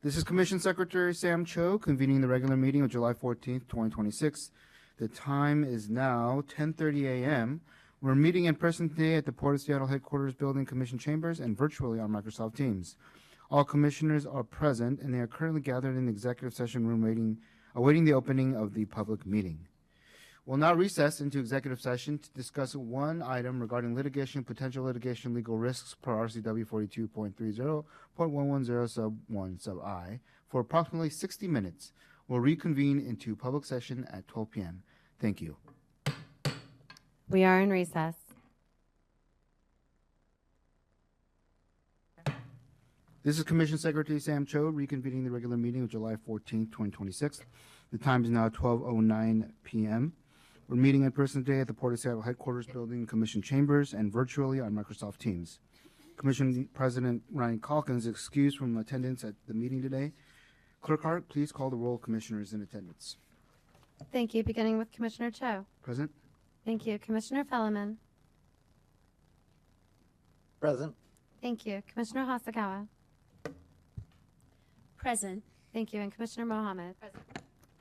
This is Commission Secretary Sam Cho convening the regular meeting of July 14th, 2026. The time is now 10:30 a.m. We're meeting in person today at the Port of Seattle Headquarters Building Commission Chambers and virtually on Microsoft Teams. All commissioners are present and they are currently gathered in the executive session room awaiting the opening of the public meeting. We'll now recess into executive session to discuss one item regarding litigation, potential litigation, legal risks per RCW 42.30.110 sub 1 sub I for approximately 60 minutes. We'll reconvene into public session at 12 p.m. Thank you. We are in recess. This is Commission Secretary Sam Cho reconvening the regular meeting of July 14th, 2026. The time is now 12:09 p.m. We're meeting in person today at the Port of Seattle Headquarters Building, Commission Chambers, and virtually on Microsoft Teams. Commission President Ryan Calkins is excused from attendance at the meeting today. Clerk Hart, please call the roll of commissioners in attendance. Thank you. Beginning with Commissioner Cho. Present. Thank you. Commissioner Felleman. Present. Thank you. Commissioner Hasakawa. Present. Thank you. And Commissioner Mohammed. Present.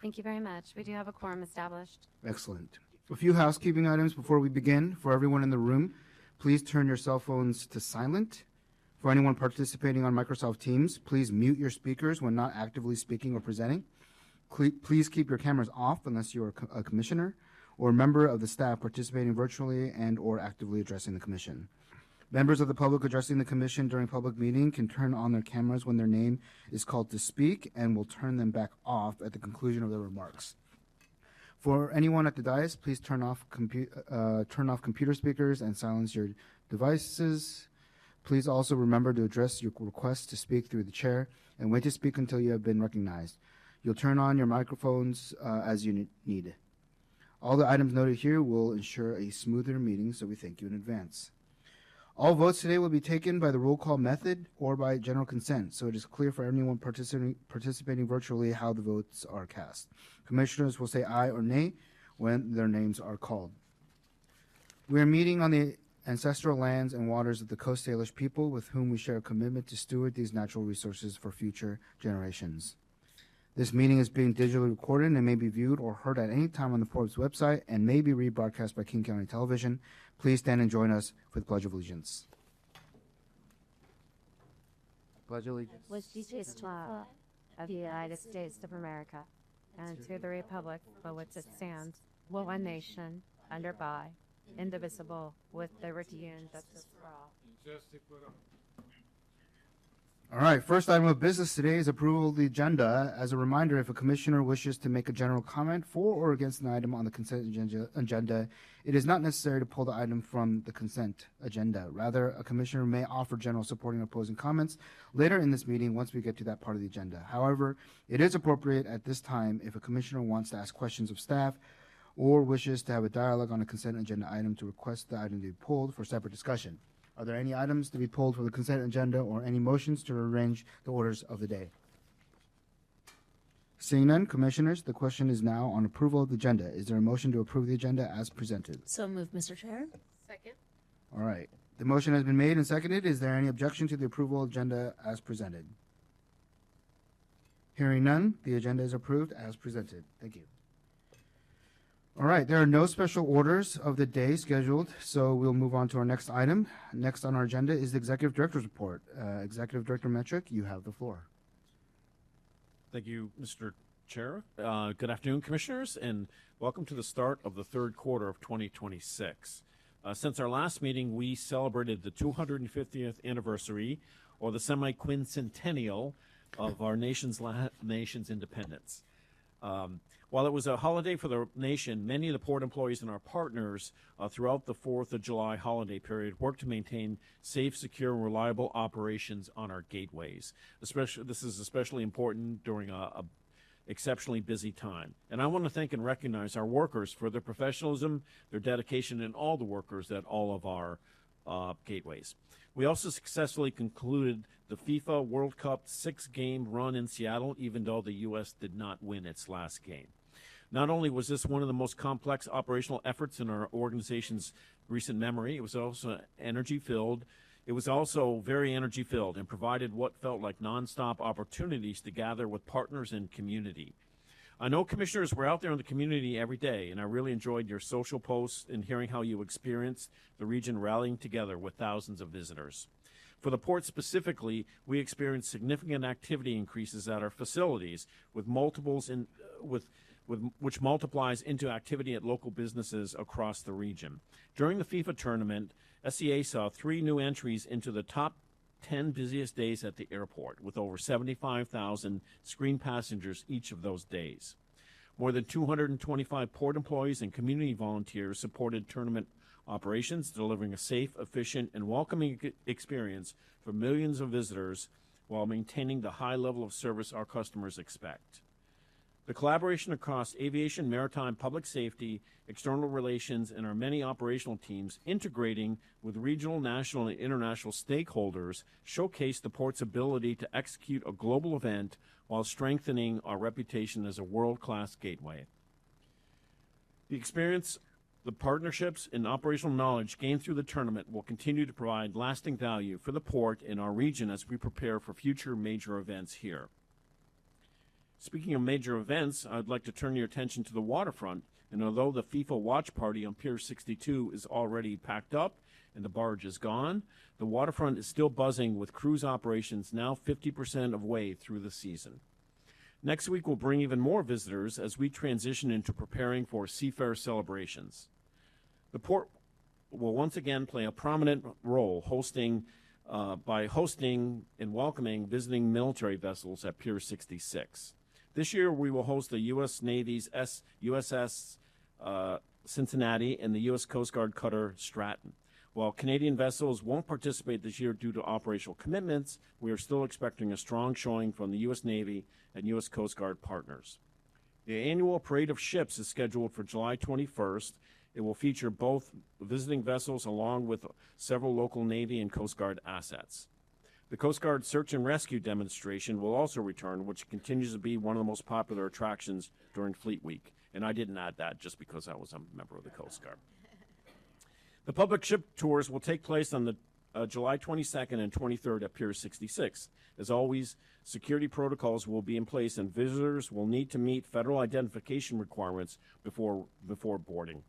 Thank you very much. We do have a quorum established. Excellent. A few housekeeping items before we begin. For everyone in the room, please turn your cell phones to silent. For anyone participating on Microsoft Teams, please mute your speakers when not actively speaking or presenting. Please keep your cameras off unless you are a commissioner or a member of the staff participating virtually and or actively addressing the commission. Members of the public addressing the commission during public meeting can turn on their cameras when their name is called to speak and will turn them back off at the conclusion of their remarks. For anyone at the dais, please turn off computer speakers and silence your devices. Please also remember to address your request to speak through the chair and wait to speak until you have been recognized. You'll turn on your microphones as you need. All the items noted here will ensure a smoother meeting, so we thank you in advance. All votes today will be taken by the roll call method or by general consent, so it is clear for anyone participating virtually how the votes are cast. Commissioners will say aye or nay when their names are called. We are meeting on the ancestral lands and waters of the Coast Salish people with whom we share a commitment to steward these natural resources for future generations. This meeting is being digitally recorded and may be viewed or heard at any time on the Port's website and may be rebroadcast by King County Television. Please stand and join us for the Pledge of Allegiance. Pledge allegiance. Allegiance to the flag of the United States of America and to the republic for which it stands, one nation, under God, indivisible, with liberty and justice for all. All right, first item of business today is approval of the agenda. As a reminder, if a commissioner wishes to make a general comment for or against an item on the consent agenda, it is not necessary to pull the item from the consent agenda. Rather, a commissioner may offer general supporting or opposing comments later in this meeting once we get to that part of the agenda. However, it is appropriate at this time if a commissioner wants to ask questions of staff or wishes to have a dialogue on a consent agenda item to request the item to be pulled for separate discussion. Are there any items to be pulled from the consent agenda or any motions to arrange the orders of the day? Seeing none, commissioners, the question is now on approval of the agenda. Is there a motion to approve the agenda as presented? So moved, Mr. Chair. Second. All right. The motion has been made and seconded. Is there any objection to the approval agenda as presented? Hearing none, the agenda is approved as presented. Thank you. All right, there are no special orders of the day scheduled, so we'll move on to our next item. Next on our agenda is the Executive Director's Report. Executive Director Metric, you have the floor. Thank you, Mr. Chair. Good afternoon, Commissioners, and welcome to the start of the third quarter of 2026. Since our last meeting, we celebrated the 250th anniversary, or the semi-quincentennial, of our nation's independence. While it was a holiday for the nation, many of the port employees and our partners throughout the 4th of July holiday period worked to maintain safe, secure, and reliable operations on our gateways. This is especially important during a exceptionally busy time. And I want to thank and recognize our workers for their professionalism, their dedication, and all the workers at all of our gateways. We also successfully concluded the FIFA World Cup 6-game run in Seattle, even though the U.S. did not win its last game. Not only was this one of the most complex operational efforts in our organization's recent memory, it was also energy-filled, It was also very energy filled and provided what felt like nonstop opportunities to gather with partners and community. I know commissioners were out there in the community every day, and I really enjoyed your social posts and hearing how you experienced the region rallying together with thousands of visitors. For the port specifically, we experienced significant activity increases at our facilities with which multiplies into activity at local businesses across the region. During the FIFA tournament, SCA saw 3 new entries into the top 10 busiest days at the airport, with over 75,000 screen passengers each of those days. More than 225 port employees and community volunteers supported tournament operations, delivering a safe, efficient, and welcoming experience for millions of visitors while maintaining the high level of service our customers expect. The collaboration across aviation, maritime, public safety, external relations, and our many operational teams integrating with regional, national, and international stakeholders showcased the port's ability to execute a global event while strengthening our reputation as a world-class gateway. The experience, the partnerships, and operational knowledge gained through the tournament will continue to provide lasting value for the port and our region as we prepare for future major events here. Speaking of major events, I'd like to turn your attention to the waterfront. And although the FIFA watch party on Pier 62 is already packed up and the barge is gone, the waterfront is still buzzing with cruise operations now 50% of way through the season. Next week will bring even more visitors as we transition into preparing for seafarer celebrations. The port will once again play a prominent role by hosting and welcoming visiting military vessels at Pier 66. This year, we will host the U.S. Navy's USS Cincinnati and the U.S. Coast Guard cutter Stratton. While Canadian vessels won't participate this year due to operational commitments, we are still expecting a strong showing from the U.S. Navy and U.S. Coast Guard partners. The annual Parade of Ships is scheduled for July 21st. It will feature both visiting vessels along with several local Navy and Coast Guard assets. The Coast Guard Search and Rescue demonstration will also return, which continues to be one of the most popular attractions during Fleet Week. And I didn't add that just because I was a member of the Coast Guard. The public ship tours will take place on the July 22nd and 23rd at Pier 66. As always, security protocols will be in place and visitors will need to meet federal identification requirements before boarding.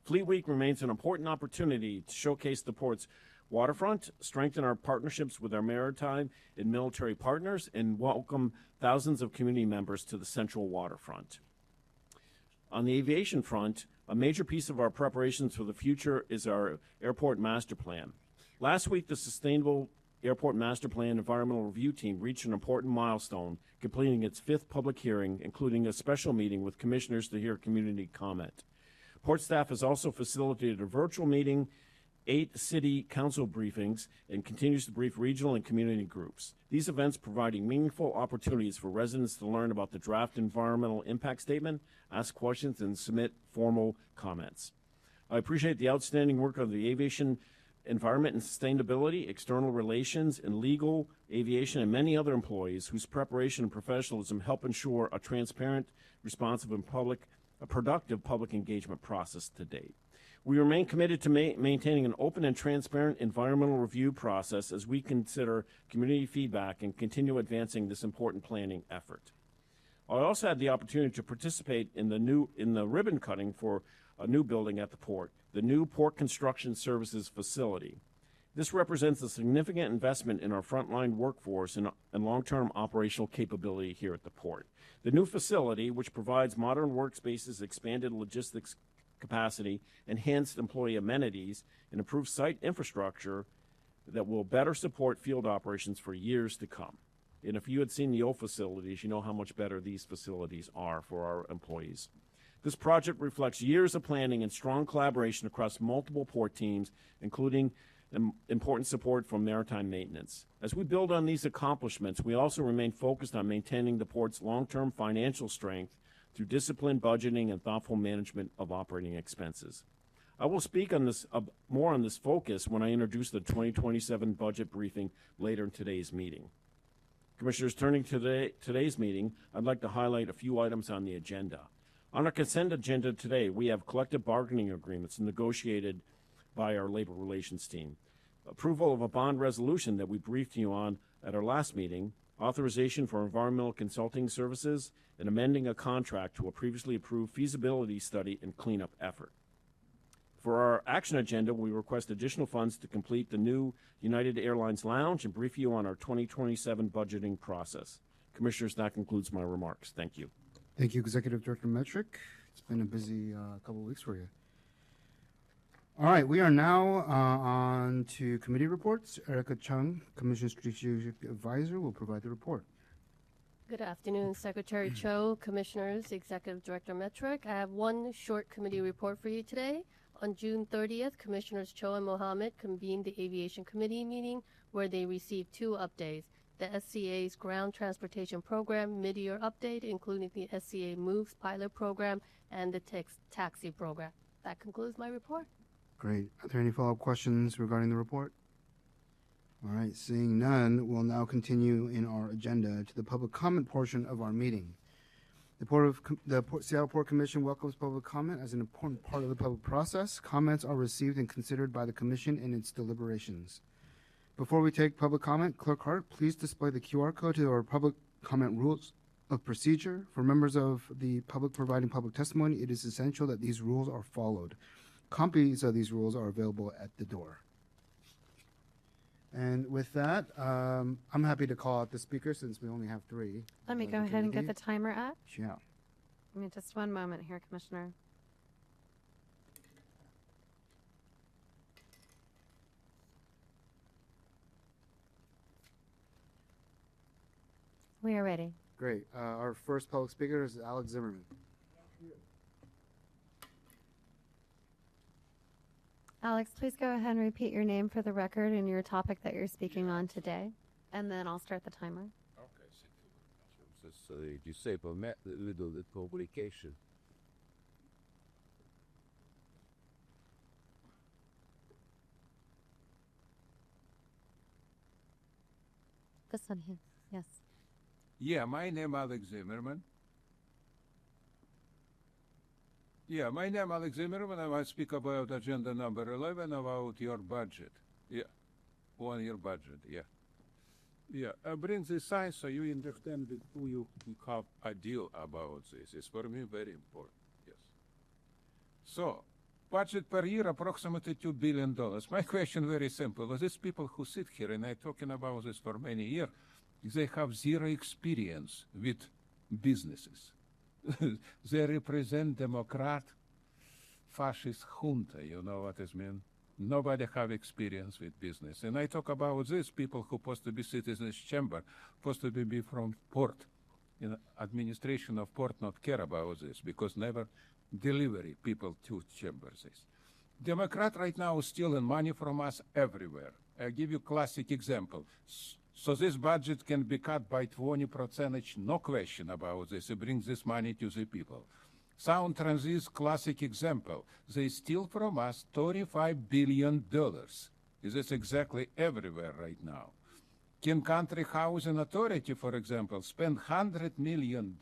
Fleet Week remains an important opportunity to showcase the port's waterfront, strengthen our partnerships with our maritime and military partners, and welcome thousands of community members to the central waterfront. On the aviation front, a major piece of our preparations for the future is our airport master plan. Last week, the Sustainable Airport Master Plan Environmental Review Team reached an important milestone, completing its 5th public hearing, including a special meeting with commissioners to hear community comment. Port staff has also facilitated a virtual meeting, 8 city council briefings, and continues to brief regional and community groups. These events providing meaningful opportunities for residents to learn about the draft environmental impact statement, ask questions, and submit formal comments. I appreciate the outstanding work of the aviation, environment and sustainability, external relations, and legal, aviation, and many other employees whose preparation and professionalism help ensure a transparent, responsive, and productive public engagement process to date. We remain committed to maintaining an open and transparent environmental review process as we consider community feedback and continue advancing this important planning effort. I also had the opportunity to participate in the ribbon cutting for a new building at the port, the new Port Construction Services facility. This represents a significant investment in our frontline workforce and long-term operational capability here at the port. The new facility, which provides modern workspaces, expanded logistics capacity, enhanced employee amenities, and improved site infrastructure that will better support field operations for years to come. And if you had seen the old facilities, you know how much better these facilities are for our employees. This project reflects years of planning and strong collaboration across multiple port teams, including important support from maritime maintenance. As we build on these accomplishments, we also remain focused on maintaining the port's long-term financial strength through disciplined budgeting and thoughtful management of operating expenses. I will speak on this more on this focus when I introduce the 2027 budget briefing later in today's meeting. Commissioners, turning to today's meeting, I'd like to highlight a few items on the agenda. On our consent agenda today, we have collective bargaining agreements negotiated by our labor relations team. approval of a bond resolution that we briefed you on at our last meeting, authorization for environmental consulting services, and amending a contract to a previously approved feasibility study and cleanup effort. For our action agenda, we request additional funds to complete the new United Airlines lounge and brief you on our 2027 budgeting process. Commissioners, that concludes my remarks. Thank you. Thank you, Executive Director Metric. It's been a busy couple of weeks for you. All right, we are now on to committee reports. Erica Chung, Commission Strategic Advisor, will provide the report. Good afternoon, Secretary Cho, Commissioners, Executive Director Metric. I have one short committee report for you today. On June 30th, Commissioners Cho and Mohammed convened the Aviation Committee meeting where they received two updates: the SCA's Ground Transportation Program mid-year update, including the SCA Moves pilot program and the taxi program. That concludes my report. Great. Are there any follow-up questions regarding the report? All right, seeing none, we'll now continue in our agenda to the public comment portion of our meeting. The Seattle Port Commission welcomes public comment as an important part of the public process. Comments are received and considered by the Commission in its deliberations. Before we take public comment, Clerk Hart, please display the QR code to our public comment rules of procedure. For members of the public providing public testimony, it is essential that these rules are followed. Copies of these rules are available at the door. And with that, I'm happy to call out the speaker since we only have three. Let me go ahead and get the timer up. Yeah. Give me just one moment here, Commissioner. We are ready. Great. Our first public speaker is Alex Zimmerman. Alex, please go ahead and repeat your name for the record and your topic that you're speaking on today, and then I'll start the timer. Okay, so you say the publication. This one here. Yes. Yeah, my name Alex Zimmerman. Yeah, my name Alex Zimmerman. I want to speak about agenda number 11 about your budget. Yeah, 1 year budget. Yeah. Yeah, I bring this sign so you understand with who you have a deal about this. It's for me very important. Yes. So, budget per year approximately $2 billion. My question very simple. These people who sit here, and I'm talking about this for many years, they have zero experience with businesses. They represent Democrat fascist junta, you know what it means? Nobody have experience with business. And I talk about these people who supposed to be citizens chamber, supposed to be from port. You know, administration of port not care about this because never delivery people to chambers. Democrat right now is stealing money from us everywhere. I give you classic example. So this budget can be cut by 20%, no question about this. It brings this money to the people. Sound Transit, classic example. They steal from us $35 billion. This is exactly everywhere right now. King Country Housing Authority, for example, spend $100 million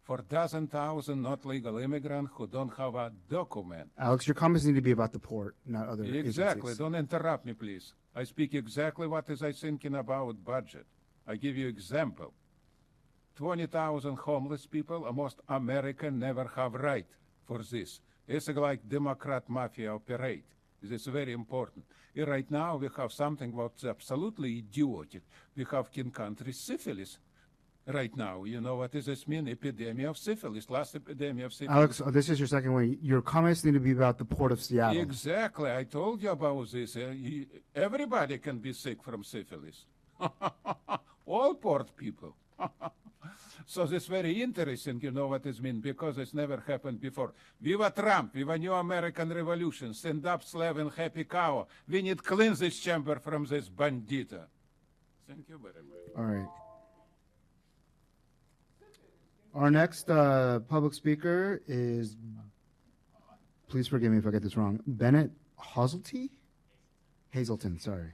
for dozen thousand not legal immigrants who don't have a document. Alex, your comments need to be about the port, not other Exactly. agencies. Don't interrupt me, please. I speak exactly what is I thinking about budget. I give you example. 20,000 homeless people, most American never have right for this. It's like Democrat mafia operate. This is very important. And right now we have something what's absolutely idiotic. We have King Country syphilis. Right now, you know what does this mean? Epidemic of syphilis, last epidemic of syphilis. Alex, this is your second one. Your comments need to be about the Port of Seattle. Exactly. I told you about this. Everybody can be sick from syphilis. All port people. So this is very interesting, you know what it means, because it's never happened before. Viva Trump, viva New American Revolution, stand up, slave, and happy cow. We need cleanse this chamber from this bandita. Thank you very much. All right. Our next public speaker is, please forgive me if I get this wrong, Bennett Hazelton, sorry.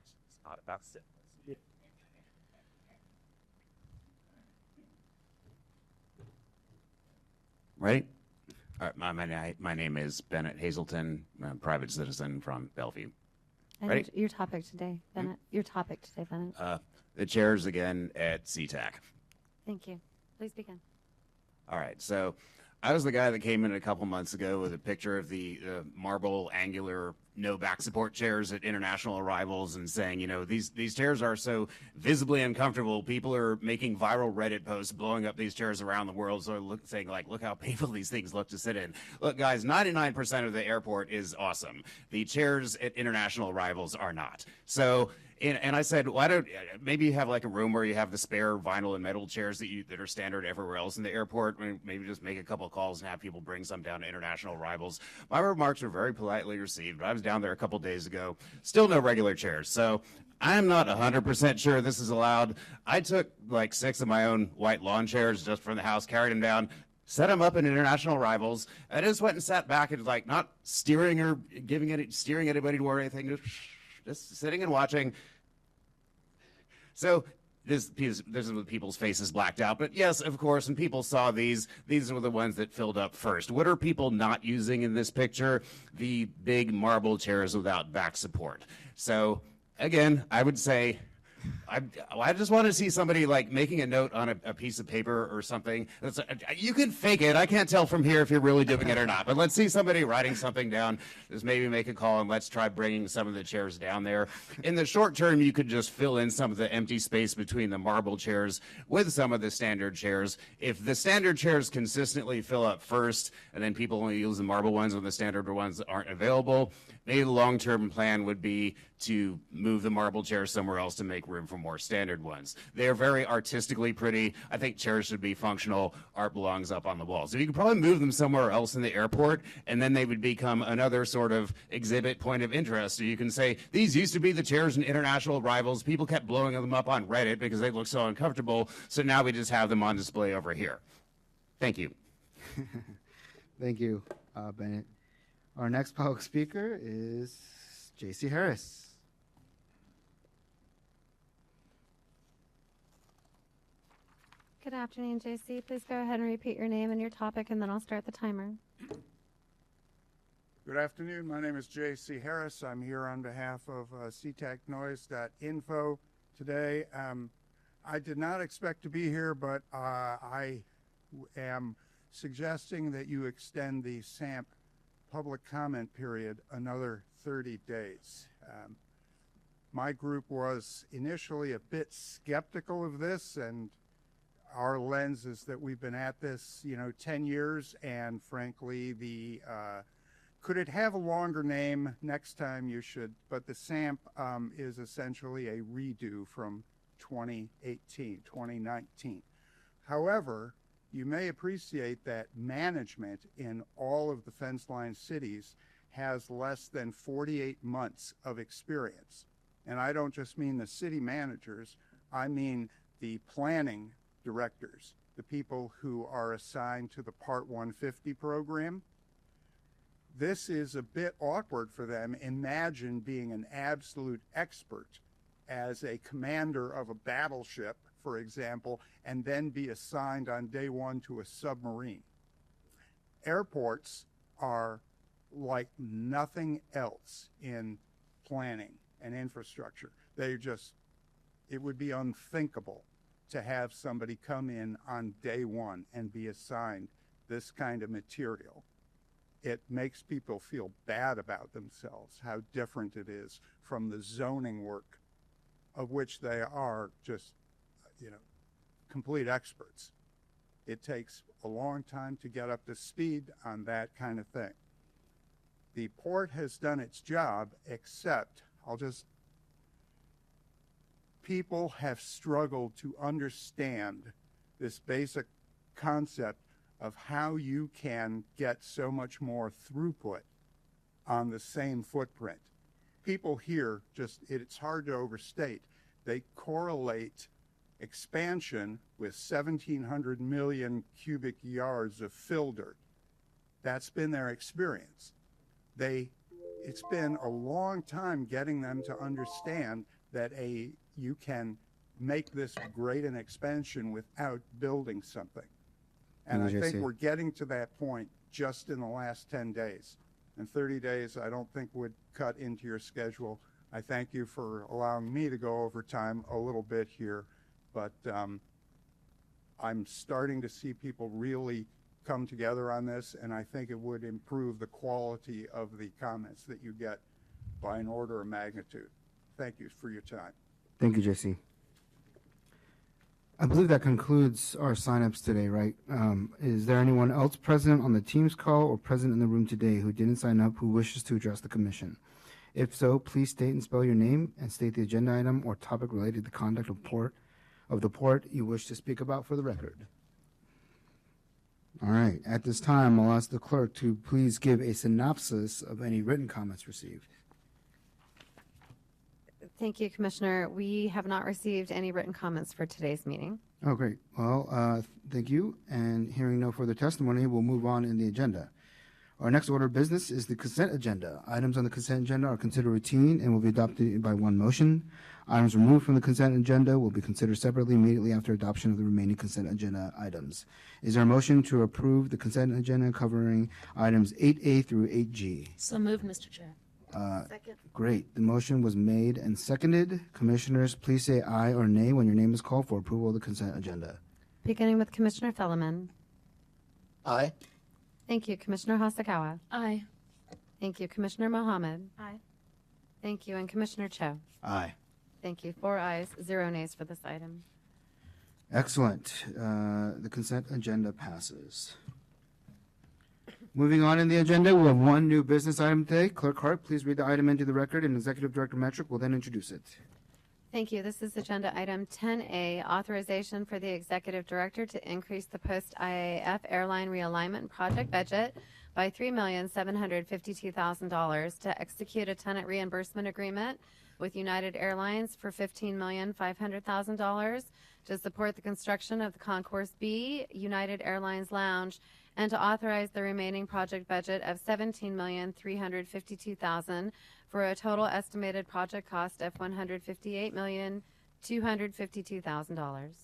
It's not about syphilis. Ready? All right, my name is Bennett Hazelton. I'm a private citizen from Bellevue. And Ready? your topic today, Bennett. Your topic today, Bennett. The chairs again at Sea-Tac. Thank you. Please begin. All right, so I was the guy that came in a couple months ago with a picture of the marble angular no back support chairs at international arrivals and saying, you know, these chairs are so visibly uncomfortable. People are making viral Reddit posts blowing up these chairs around the world, so saying like, look how painful these things look to sit in. Look, guys, 99% of the airport is awesome. The chairs at international arrivals are not. So. And I said, why don't maybe you have like a room where you have the spare vinyl and metal chairs that are standard everywhere else in the airport? Maybe just make a couple of calls and have people bring some down to international arrivals. My remarks were very politely received. I was down there a couple days ago. Still no regular chairs. So I'm not 100% sure this is allowed. I took like 6 of my own white lawn chairs just from the house, carried them down, set them up in international arrivals. I just went and sat back and like not steering or steering anybody to anything. Just sitting and watching. So this is with people's faces blacked out. But yes, of course, when people saw these were the ones that filled up first. What are people not using in this picture? The big marble chairs without back support. So again, I would say, I just want to see somebody like making a note on a piece of paper or something. You can fake it. I can't tell from here if you're really doing it or not. But let's see somebody writing something down. Just maybe make a call and let's try bringing some of the chairs down there. In the short term, you could just fill in some of the empty space between the marble chairs with some of the standard chairs. If the standard chairs consistently fill up first, and then people only use the marble ones when the standard ones aren't available, maybe the long-term plan would be to move the marble chairs somewhere else to make room for more standard ones. They're very artistically pretty. I think chairs should be functional. Art belongs up on the wall. So you could probably move them somewhere else in the airport, and then they would become another sort of exhibit point of interest. So you can say, these used to be the chairs in international arrivals. People kept blowing them up on Reddit because they look so uncomfortable. So now we just have them on display over here. Thank you. Thank you, Bennett. Our next public speaker is J.C. Harris. Good afternoon, JC. Please go ahead and repeat your name and your topic, and then I'll start the timer. Good afternoon. My name is J.C. Harris. I'm here on behalf of SeaTacNoise.info today. I did not expect to be here, but I am suggesting that you extend the SAMP public comment period another 30 days. My group was initially a bit skeptical of this, and our lens is that we've been at this, 10 years, and frankly, could it have a longer name? Next time you should, but the SAMP is essentially a redo from 2019. However, you may appreciate that management in all of the fence line cities has less than 48 months of experience. And I don't just mean the city managers, I mean the planning directors, the people who are assigned to the Part 150 program. This is a bit awkward for them. Imagine being an absolute expert as a commander of a battleship, for example, and then be assigned on day one to a submarine. Airports are like nothing else in planning and infrastructure. It would be unthinkable to have somebody come in on day one and be assigned this kind of material. It makes people feel bad about themselves, how different it is from the zoning work of which they are just, complete experts. It takes a long time to get up to speed on that kind of thing. The port has done its job, except people have struggled to understand this basic concept of how you can get so much more throughput on the same footprint. People here it's hard to overstate. They correlate expansion with 1,700 million cubic yards of fill dirt. That's been their experience. It's been a long time getting them to understand that you can make this great an expansion without building something. And I think we're getting to that point just in the last 10 days. And 30 days, I don't think would cut into your schedule. I thank you for allowing me to go over time a little bit here, but I'm starting to see people really come together on this, and I think it would improve the quality of the comments that you get by an order of magnitude. Thank you for your time. Thank you, JC. I believe that concludes our signups today, right? Is there anyone else present on the Teams call or present in the room today who didn't sign up who wishes to address the commission? If so, please state and spell your name and state the agenda item or topic related to the conduct of the port you wish to speak about for the record. All right. At this time, I'll ask the clerk to please give a synopsis of any written comments received. Thank you, Commissioner. We have not received any written comments for today's meeting. Oh, great. Well, thank you. And hearing no further testimony, we'll move on in the agenda. Our next order of business is the consent agenda. Items on the consent agenda are considered routine and will be adopted by one motion. Items removed from the consent agenda will be considered separately immediately after adoption of the remaining consent agenda items. Is there a motion to approve the consent agenda covering items 8A through 8G? So moved, Mr. Chair. Second. Great. The motion was made and seconded. Commissioners, please say aye or nay when your name is called for approval of the consent agenda. Beginning with Commissioner Felleman. Aye. Thank you, Commissioner Hasakawa. Aye. Thank you, Commissioner Mohammed. Aye. Thank you, and Commissioner Cho. Aye. Thank you. 4 ayes, 0 nays for this item. Excellent. The consent agenda passes. Moving on in the agenda, we have one new business item today. Clerk Hart, please read the item into the record, and Executive Director Metric will then introduce it. Thank you. This is agenda item 10A, authorization for the executive director to increase the post-IAF airline realignment project budget by $3,752,000 to execute a tenant reimbursement agreement with United Airlines for $15,500,000 to support the construction of the Concourse B United Airlines Lounge and to authorize the remaining project budget of $17,352,000 for a total estimated project cost of $158,252,000.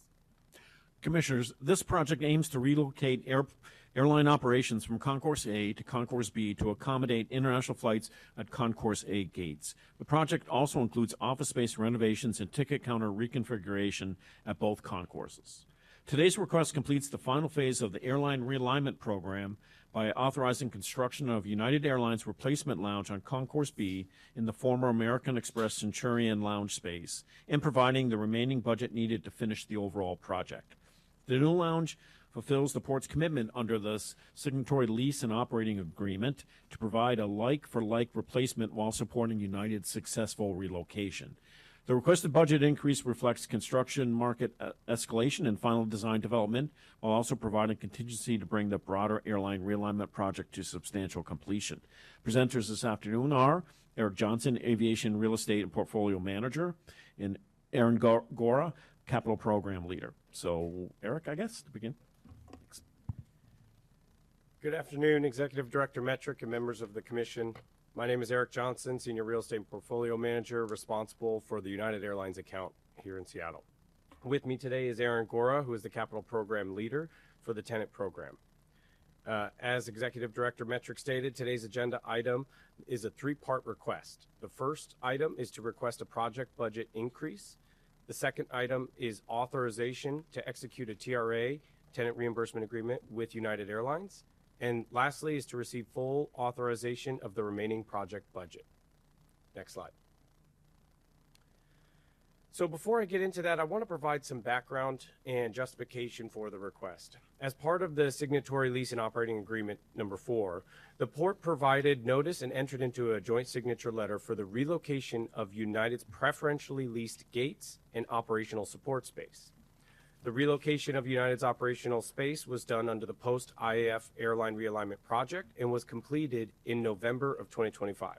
Commissioners, this project aims to relocate airline operations from Concourse A to Concourse B to accommodate international flights at Concourse A gates. The project also includes office space renovations and ticket counter reconfiguration at both concourses. Today's request completes the final phase of the airline realignment program by authorizing construction of United Airlines replacement lounge on Concourse B in the former American Express Centurion lounge space and providing the remaining budget needed to finish the overall project. The new lounge fulfills the port's commitment under the signatory lease and operating agreement to provide a like-for-like replacement while supporting United's successful relocation. The requested budget increase reflects construction market escalation and final design development, while also providing contingency to bring the broader airline realignment project to substantial completion. Presenters this afternoon are Eric Johnson, Aviation Real Estate and Portfolio Manager, and Aaron Gora, Capital Program Leader. So, Eric, I guess, to begin. Thanks. Good afternoon, Executive Director Metric and members of the Commission. My name is Eric Johnson, Senior Real Estate and Portfolio Manager, responsible for the United Airlines account here in Seattle. With me today is Aaron Gora, who is the Capital Program Leader for the tenant program. As Executive Director Metric stated, today's agenda item is a three-part request. The first item is to request a project budget increase. The second item is authorization to execute a TRA, tenant reimbursement agreement with United Airlines. And lastly is to receive full authorization of the remaining project budget. Next slide. So before I get into that, I want to provide some background and justification for the request. As part of the signatory lease and operating agreement number 4, the port provided notice and entered into a joint signature letter for the relocation of United's preferentially leased gates and operational support space. The relocation of United's operational space was done under the post-IAF airline realignment project and was completed in November of 2025.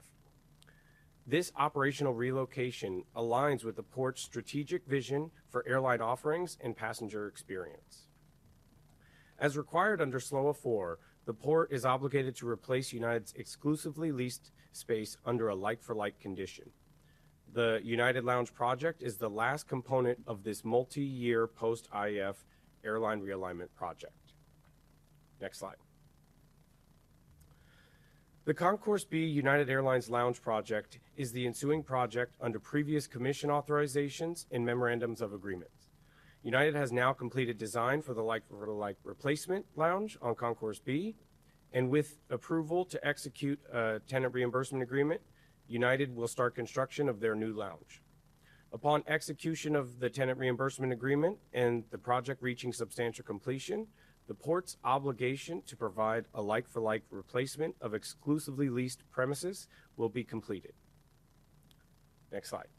This operational relocation aligns with the port's strategic vision for airline offerings and passenger experience. As required under SLOA 4, the port is obligated to replace United's exclusively leased space under a like-for-like condition. The United Lounge project is the last component of this multi-year post-IAF airline realignment project. Next slide. The Concourse B United Airlines Lounge project is the ensuing project under previous commission authorizations and memorandums of agreement. United has now completed design for the like-for-like replacement lounge on Concourse B, and with approval to execute a tenant reimbursement agreement, United will start construction of their new lounge. Upon execution of the tenant reimbursement agreement and the project reaching substantial completion, the port's obligation to provide a like-for-like replacement of exclusively leased premises will be completed. Next slide.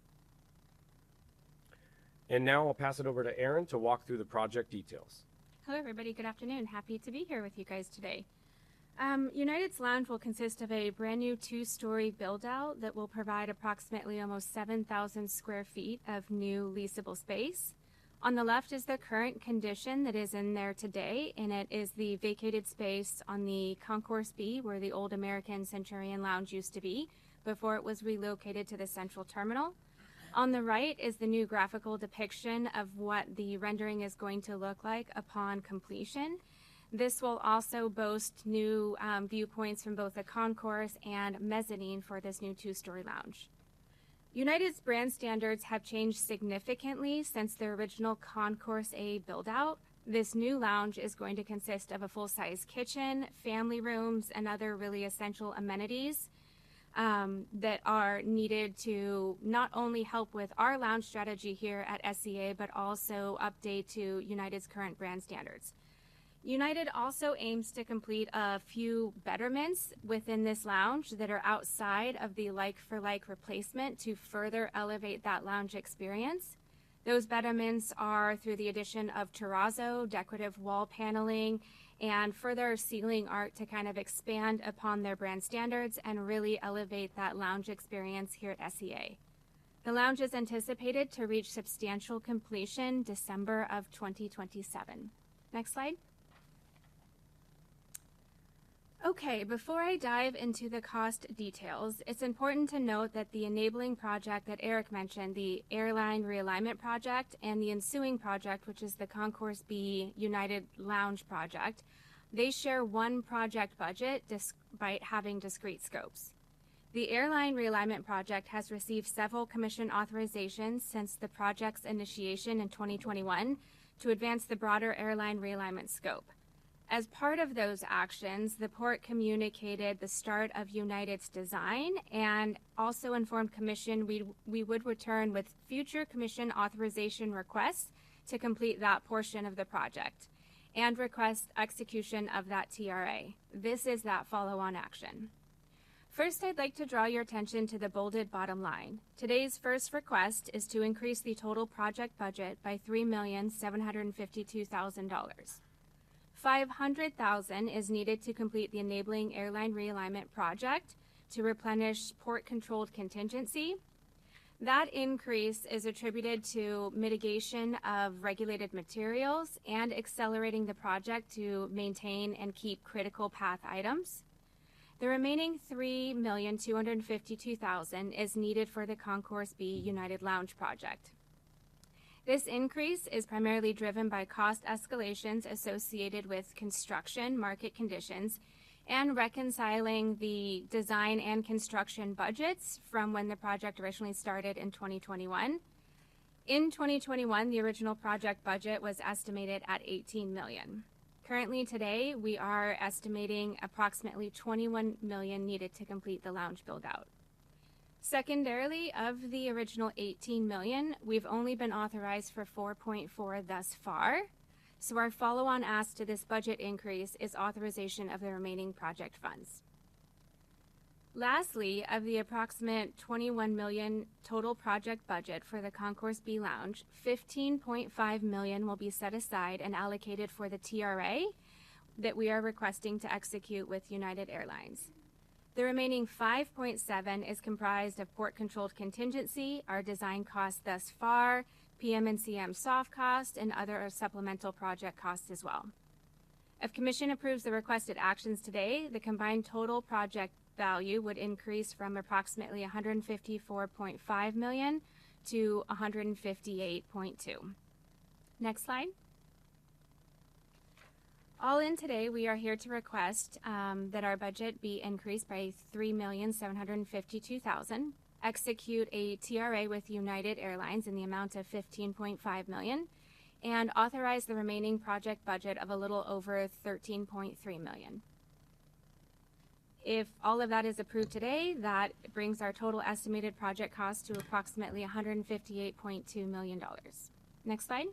And now I'll pass it over to Aaron to walk through the project details. Hello, everybody. Good afternoon. Happy to be here with you guys today. United's lounge will consist of a brand new 2-story build-out that will provide approximately almost 7,000 square feet of new leasable space. On the left is the current condition that is in there today, and it is the vacated space on the Concourse B where the old American Centurion Lounge used to be before it was relocated to the central terminal. On the right is the new graphical depiction of what the rendering is going to look like upon completion. This will also boast new viewpoints from both the concourse and mezzanine for this new 2-story lounge. United's brand standards have changed significantly since their original Concourse A build-out. This new lounge is going to consist of a full-size kitchen, family rooms, and other really essential amenities that are needed to not only help with our lounge strategy here at SEA, but also update to United's current brand standards. United also aims to complete a few betterments within this lounge that are outside of the like-for-like replacement to further elevate that lounge experience. Those betterments are through the addition of terrazzo, decorative wall paneling, and further ceiling art to kind of expand upon their brand standards and really elevate that lounge experience here at SEA. The lounge is anticipated to reach substantial completion December of 2027. Next slide. Okay, before I dive into the cost details, it's important to note that the enabling project that Eric mentioned, the airline realignment project, and the ensuing project, which is the Concourse B United Lounge project, they share one project budget despite having discrete scopes. The airline realignment project has received several commission authorizations since the project's initiation in 2021 to advance the broader airline realignment scope. As part of those actions, the port communicated the start of United's design and also informed Commission we would return with future Commission authorization requests to complete that portion of the project and request execution of that TRA. This is that follow-on action. First, I'd like to draw your attention to the bolded bottom line. Today's first request is to increase the total project budget by $3,752,000. $500,000 is needed to complete the enabling airline realignment project to replenish port-controlled contingency. That increase is attributed to mitigation of regulated materials and accelerating the project to maintain and keep critical path items. The remaining $3,252,000 is needed for the Concourse B United Lounge project. This increase is primarily driven by cost escalations associated with construction market conditions and reconciling the design and construction budgets from when the project originally started in 2021. In 2021, the original project budget was estimated at $18 million. Currently today, we are estimating approximately $21 million needed to complete the lounge build-out. Secondarily, of the original $18 million, we've only been authorized for $4.4 thus far. So our follow-on ask to this budget increase is authorization of the remaining project funds. Lastly, of the approximate $21 million total project budget for the Concourse B Lounge, $15.5 million will be set aside and allocated for the TRA that we are requesting to execute with United Airlines. The remaining 5.7 is comprised of port-controlled contingency, our design costs thus far, PM and CM soft cost, and other supplemental project costs as well. If Commission approves the requested actions today, the combined total project value would increase from approximately $154.5 million to $158.2. Next slide. all in today, we are here to request that our budget be increased by $3,752,000, execute a TRA with United Airlines in the amount of $15.5 million, and authorize the remaining project budget of a little over $13.3 million. If all of that is approved today, that brings our total estimated project cost to approximately $158.2 million. Next slide.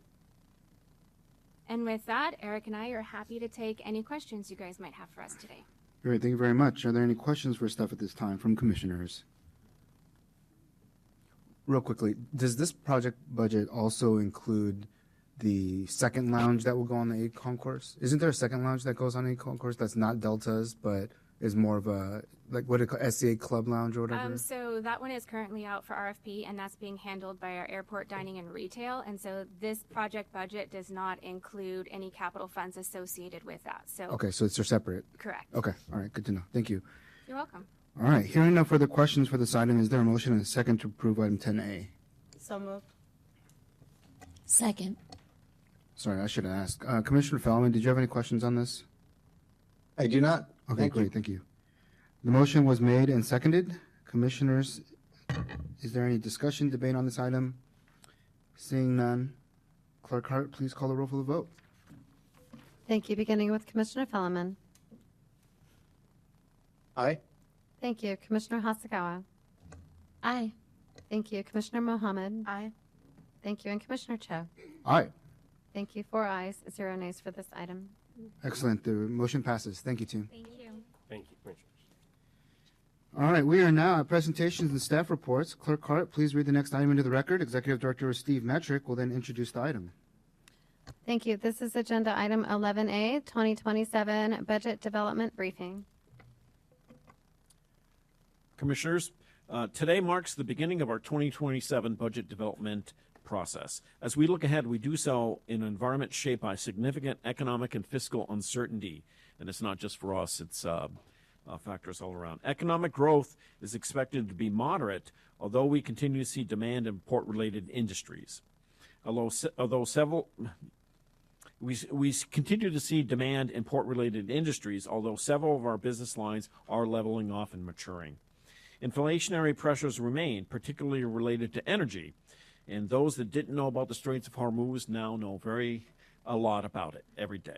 And with that, Eric and I are happy to take any questions you guys might have for us today. Great, thank you very much. Are there any questions for staff at this time from commissioners? Real quickly, does this project budget also include the second lounge that will go on the A concourse? Isn't there a second lounge that goes on A concourse that's not Delta's, but is more of a, like what do you call SCA Club Lounge or whatever? So that one is currently out for RFP, and that's being handled by our airport dining and retail. And so this project budget does not include any capital funds associated with that. So Okay, so it's separate. correct. Okay, all right, good to know. Thank you. You're welcome. All right, hearing no further questions for this item, is there a motion and a second to approve item 10A? So moved. Second. Sorry, I should have asked. Commissioner Fellman, did you have any questions on this? I do not. Okay, Thank you. great, thank you. The motion was made and seconded. Commissioners, is there any discussion, debate on this item? Seeing none, Clerk Hart, please call the roll for the vote. Thank you. Beginning with Commissioner Fellman. Aye. Thank you. Commissioner Hasagawa. Aye. Thank you. Commissioner Mohammed. Aye. Thank you. And Commissioner Cho. Aye. Thank you. 4 ayes, 0 nays for this item. Excellent, the motion passes. Thank you, team. Thank you. Thank you, Commissioners. All right, we are now at presentations and staff reports. Clerk Hart, please read the next item into the record. Executive Director Steve Metrick will then introduce the item. Thank you. This is agenda item 11A, 2027 Budget Development Briefing. Commissioners, today marks the beginning of our 2027 budget development process. As we look ahead, we do so in an environment shaped by significant economic and fiscal uncertainty. And it's not just for us, it's factors all around. Economic growth is expected to be moderate, although we continue to see demand in port-related industries. We continue to see demand in port-related industries, although several of our business lines are leveling off and maturing. Inflationary pressures remain, particularly related to energy, and those that didn't know about the Straits of Hormuz now know a lot about it every day.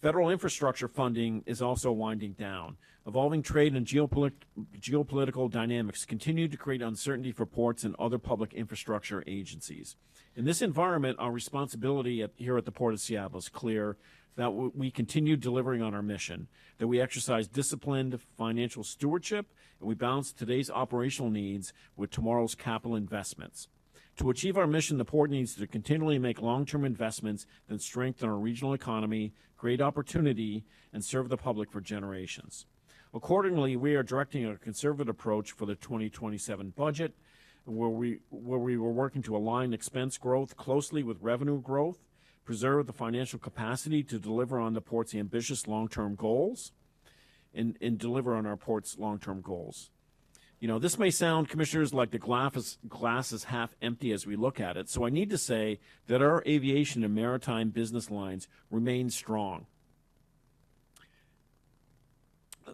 Federal infrastructure funding is also winding down. Evolving trade and geopolitical dynamics continue to create uncertainty for ports and other public infrastructure agencies. In this environment, our responsibility here at the Port of Seattle is clear, that we continue delivering on our mission, that we exercise disciplined financial stewardship, and we balance today's operational needs with tomorrow's capital investments. To achieve our mission, the Port needs to continually make long-term investments that strengthen our regional economy, create opportunity, and serve the public for generations. Accordingly, we are directing a conservative approach for the 2027 budget, where we were working to align expense growth closely with revenue growth, preserve the financial capacity to deliver on the Port's ambitious long-term goals, and deliver on our Port's long-term goals. You know, this may sound, Commissioners, like the glass is half empty as we look at it, so I need to say that our aviation and maritime business lines remain strong.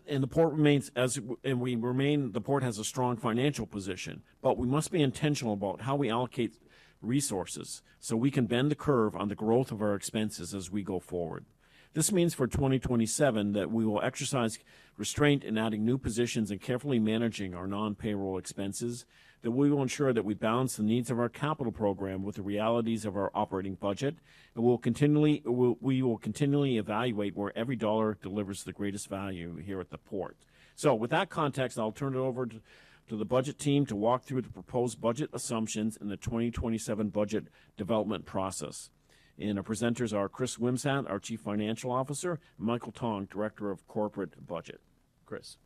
And the Port remains, the Port has a strong financial position, but we must be intentional about how we allocate resources so we can bend the curve on the growth of our expenses as we go forward. This means for 2027 that we will exercise restraint in adding new positions and carefully managing our non-payroll expenses, that we will ensure that we balance the needs of our capital program with the realities of our operating budget, and we will continually evaluate where every dollar delivers the greatest value here at the Port. So with that context, I'll turn it over to the budget team to walk through the proposed budget assumptions in the 2027 budget development process. And our presenters are Chris Wimsatt, our Chief Financial Officer, and Michael Tong, Director of Corporate Budget. Chris.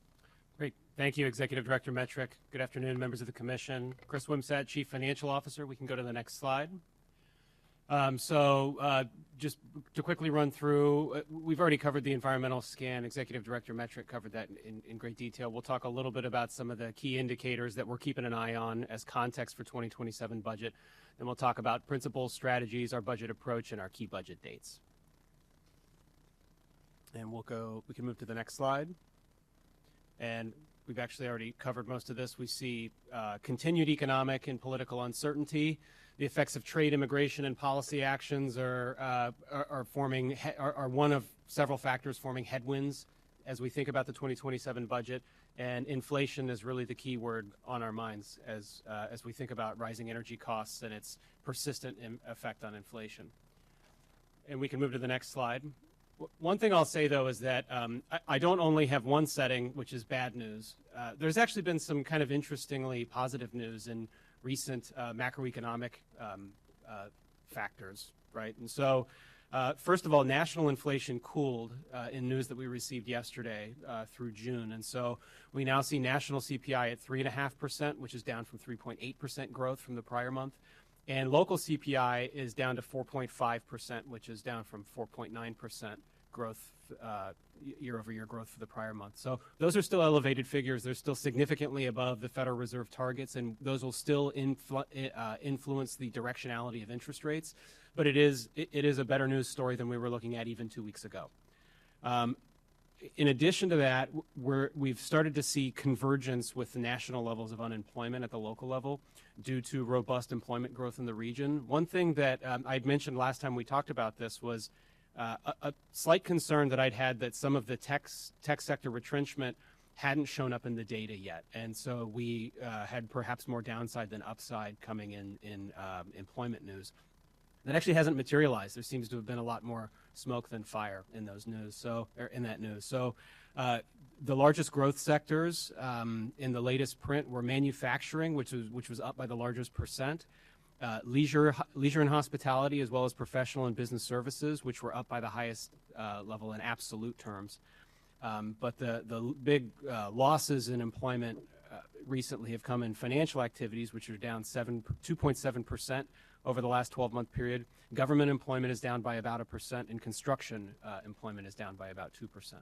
Great. Thank you, Executive Director Metrick. Good afternoon, members of the Commission. Chris Wimsatt, Chief Financial Officer. We can go to the next slide. Just to quickly run through, we've already covered the environmental scan. Executive Director Metrick covered that in great detail. We'll talk a little bit about some of the key indicators that we're keeping an eye on as context for 2027 budget. Then we'll talk about principles, strategies, our budget approach, and our key budget dates. And we can move to the next slide. And we've actually already covered most of this. We see continued economic and political uncertainty. The effects of trade, immigration, and policy actions are one of several factors forming headwinds as we think about the 2027 budget. And inflation is really the key word on our minds as we think about rising energy costs and its persistent effect on inflation. And we can move to the next slide. One thing I'll say, though, is that I don't only have one setting, which is bad news. There's actually been some kind of interestingly positive news in recent macroeconomic factors, right? And so, first of all, national inflation cooled in news that we received yesterday through June. And so we now see national CPI at 3.5%, which is down from 3.8% growth from the prior month. And local CPI is down to 4.5%, which is down from 4.9% growth, year-over-year growth for the prior month. So those are still elevated figures. They're still significantly above the Federal Reserve targets, and those will still influence the directionality of interest rates. But it is a better news story than we were looking at even 2 weeks ago. In addition to that, we've started to see convergence with the national levels of unemployment at the local level due to robust employment growth in the region. One thing that I'd mentioned last time we talked about this was a slight concern that I'd had that some of the tech sector retrenchment hadn't shown up in the data yet. And so we had perhaps more downside than upside coming in employment news. That actually hasn't materialized. There seems to have been a lot more smoke than fire in those news. In that news. So, the largest growth sectors in the latest print were manufacturing, which was up by the largest percent, leisure and hospitality, as well as professional and business services, which were up by the highest level in absolute terms. But the big losses in employment recently have come in financial activities, which are down 2.7%. Over the last 12-month period. Government employment is down by about 1%, and construction employment is down by about 2%.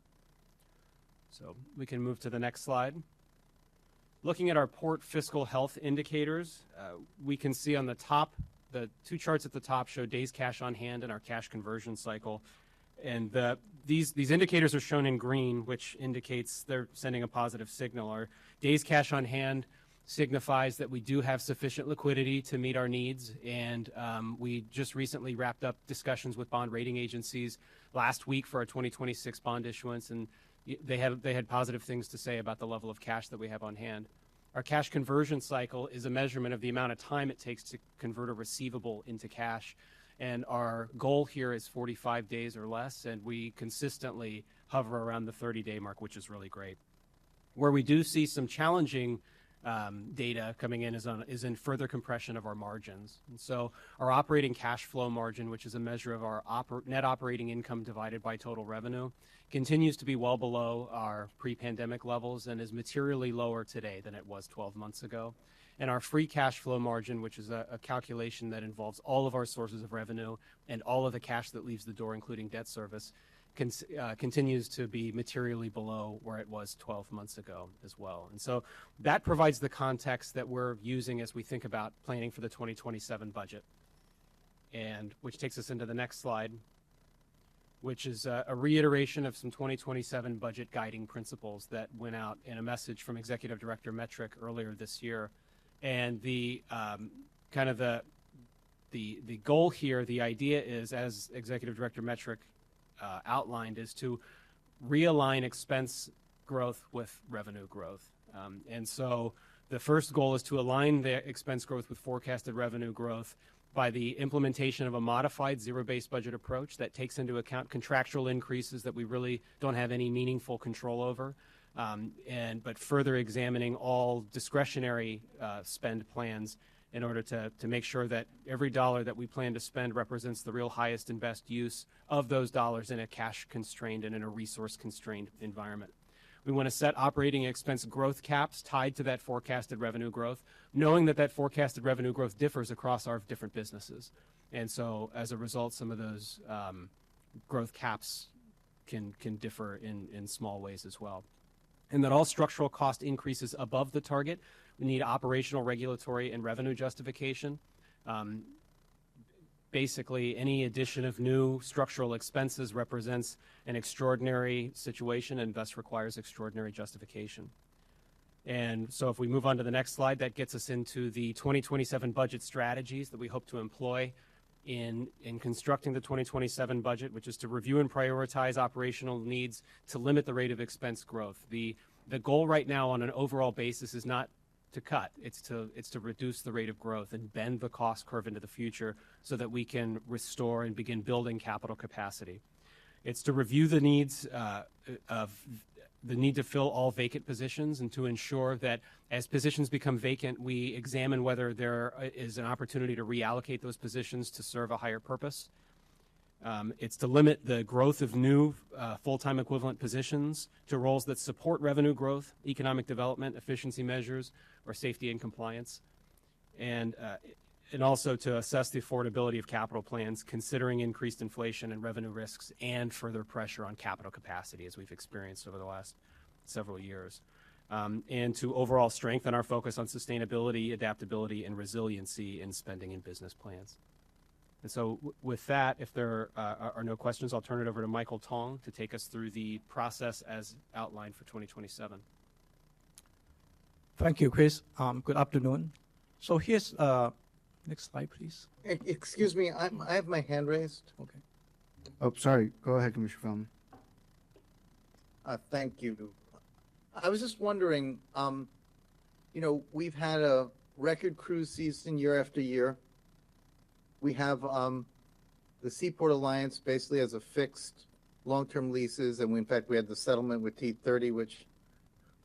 So we can move to the next slide. Looking at our port fiscal health indicators, we can see on the top, the two charts at the top show days cash on hand and our cash conversion cycle. And these indicators are shown in green, which indicates they're sending a positive signal. Our days cash on hand signifies that we do have sufficient liquidity to meet our needs, and we just recently wrapped up discussions with bond rating agencies last week for our 2026 bond issuance, and they had positive things to say about the level of cash that we have on hand. Our cash conversion cycle is a measurement of the amount of time it takes to convert a receivable into cash, and our goal here is 45 days or less, and we consistently hover around the 30-day mark, which is really great. Where we do see some challenging data coming in is in further compression of our margins. And so our operating cash flow margin, which is a measure of our net operating income divided by total revenue, continues to be well below our pre-pandemic levels and is materially lower today than it was 12 months ago. And our free cash flow margin, which is a calculation that involves all of our sources of revenue and all of the cash that leaves the door, including debt service, continues to be materially below where it was 12 months ago as well. And so that provides the context that we're using as we think about planning for the 2027 budget. And which takes us into the next slide, which is a reiteration of some 2027 budget guiding principles that went out in a message from Executive Director Metrick earlier this year. And the goal here, the idea is, as Executive Director Metrick outlined, is to realign expense growth with revenue growth. And so the first goal is to align the expense growth with forecasted revenue growth by the implementation of a modified zero-based budget approach that takes into account contractual increases that we really don't have any meaningful control over, but further examining all discretionary spend plans in order to make sure that every dollar that we plan to spend represents the real highest and best use of those dollars in a cash-constrained and in a resource-constrained environment. We want to set operating expense growth caps tied to that forecasted revenue growth, knowing that that forecasted revenue growth differs across our different businesses. And so as a result, some of those growth caps can differ in small ways as well. And that all structural cost increases above the target, we need operational, regulatory, and revenue justification. basically any addition of new structural expenses represents an extraordinary situation and thus requires extraordinary justification. And so if we move on to the next slide, that gets us into the 2027 budget strategies that we hope to employ in constructing the 2027 budget, which is to review and prioritize operational needs to limit the rate of expense growth. The goal right now on an overall basis is not to cut, it's to reduce the rate of growth and bend the cost curve into the future so that we can restore and begin building capital capacity. It's to review the needs the need to fill all vacant positions and to ensure that as positions become vacant, we examine whether there is an opportunity to reallocate those positions to serve a higher purpose. It's to limit the growth of new full-time equivalent positions to roles that support revenue growth, economic development, efficiency measures, or safety and compliance. And also to assess the affordability of capital plans, considering increased inflation and revenue risks and further pressure on capital capacity as we've experienced over the last several years. And to overall strengthen our focus on sustainability, adaptability, and resiliency in spending and business plans. And so with that, if there are no questions, I'll turn it over to Michael Tong to take us through the process as outlined for 2027. Thank you, Chris. Good afternoon. So here's, next slide, please. Excuse me, I have my hand raised. Okay. Oh, sorry. Go ahead, Commissioner Feldman. Thank you. I was just wondering, we've had a record cruise season year after year. We have the Seaport Alliance basically has a fixed long-term leases, and in fact we had the settlement with T30, which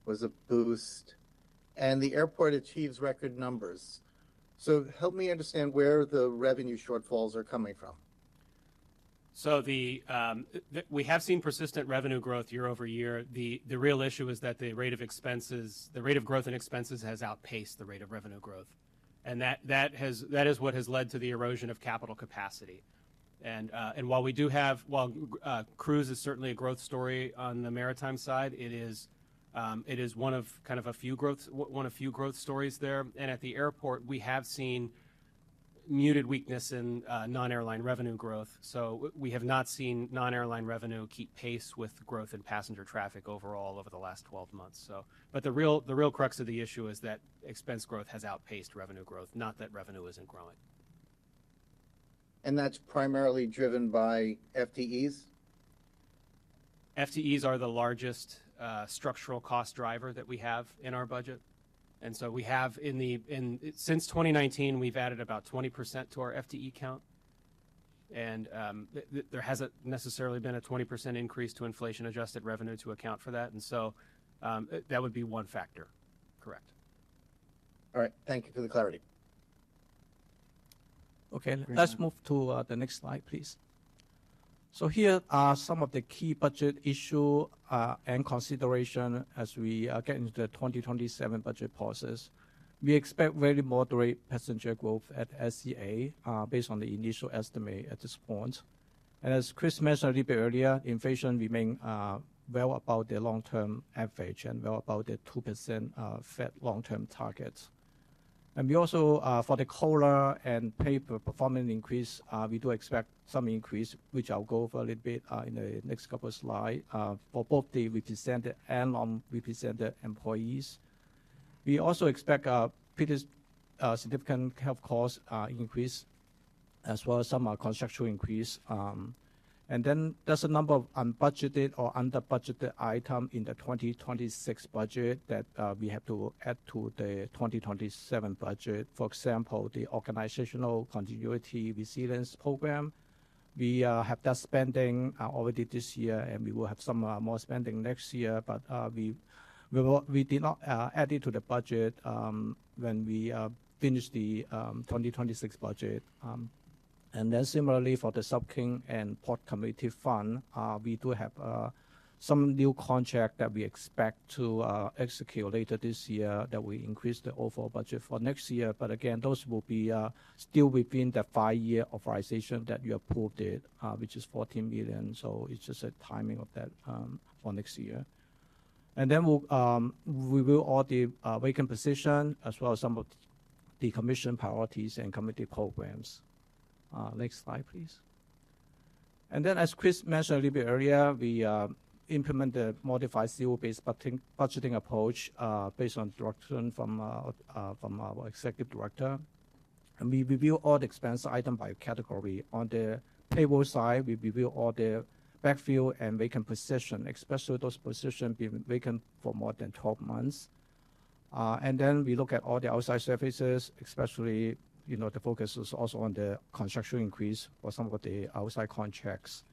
was a boost. And the airport achieves record numbers. So help me understand where the revenue shortfalls are coming from. So we have seen persistent revenue growth year over year. The real issue is that the rate of growth in expenses has outpaced the rate of revenue growth. And that is what has led to the erosion of capital capacity. And while cruise is certainly a growth story on the maritime side, it is one of a few growth stories there. And at the airport, we have seen muted weakness in non-airline revenue growth. So we have not seen non-airline revenue keep pace with growth in passenger traffic overall over the last 12 months. So, but the real crux of the issue is that expense growth has outpaced revenue growth, not that revenue isn't growing. And that's primarily driven by FTEs? FTEs are the largest structural cost driver that we have in our budget. And so we have since 2019, we've added about 20% to our FTE count. And there hasn't necessarily been a 20% increase to inflation adjusted revenue to account for that. And so that would be one factor, correct. All right, thank you for the clarity. Okay, let's move to the next slide, please. So here are some of the key budget issue and consideration as we get into the 2027 budget process. We expect very moderate passenger growth at SCA based on the initial estimate at this point. And as Chris mentioned a little bit earlier, inflation remains well above the long-term average and well above the 2% Fed long-term targets. And we also, for the COLA and paper performance increase, we do expect some increase, which I'll go over a little bit in the next couple of slides, for both the represented and non-represented employees. We also expect a pretty significant health cost increase, as well as some construction increase. And then there's a number of unbudgeted or under-budgeted items in the 2026 budget that we have to add to the 2027 budget. For example, the organizational continuity resilience program. We have that spending already this year, and we will have some more spending next year, but we did not add it to the budget when we finish the 2026 budget. And then similarly for the Sub-King and Port Community Fund, we do have some new contract that we expect to execute later this year that will increase the overall budget for next year. But again, those will be still within the 5-year authorization that you approved it, which is $14 million. So it's just a timing of that for next year. And then we will all the vacant position as well as some of the commission priorities and committee programs. Next slide, please. And then, as Chris mentioned a little bit earlier, we implement the modified zero-based budgeting approach based on direction from our executive director. And we review all the expense item by category. On the payroll side, we review all the backfill and vacant position, especially those positions being vacant for more than 12 months. And then we look at all the outside services, especially, the focus is also on the construction increase for some of the outside contracts.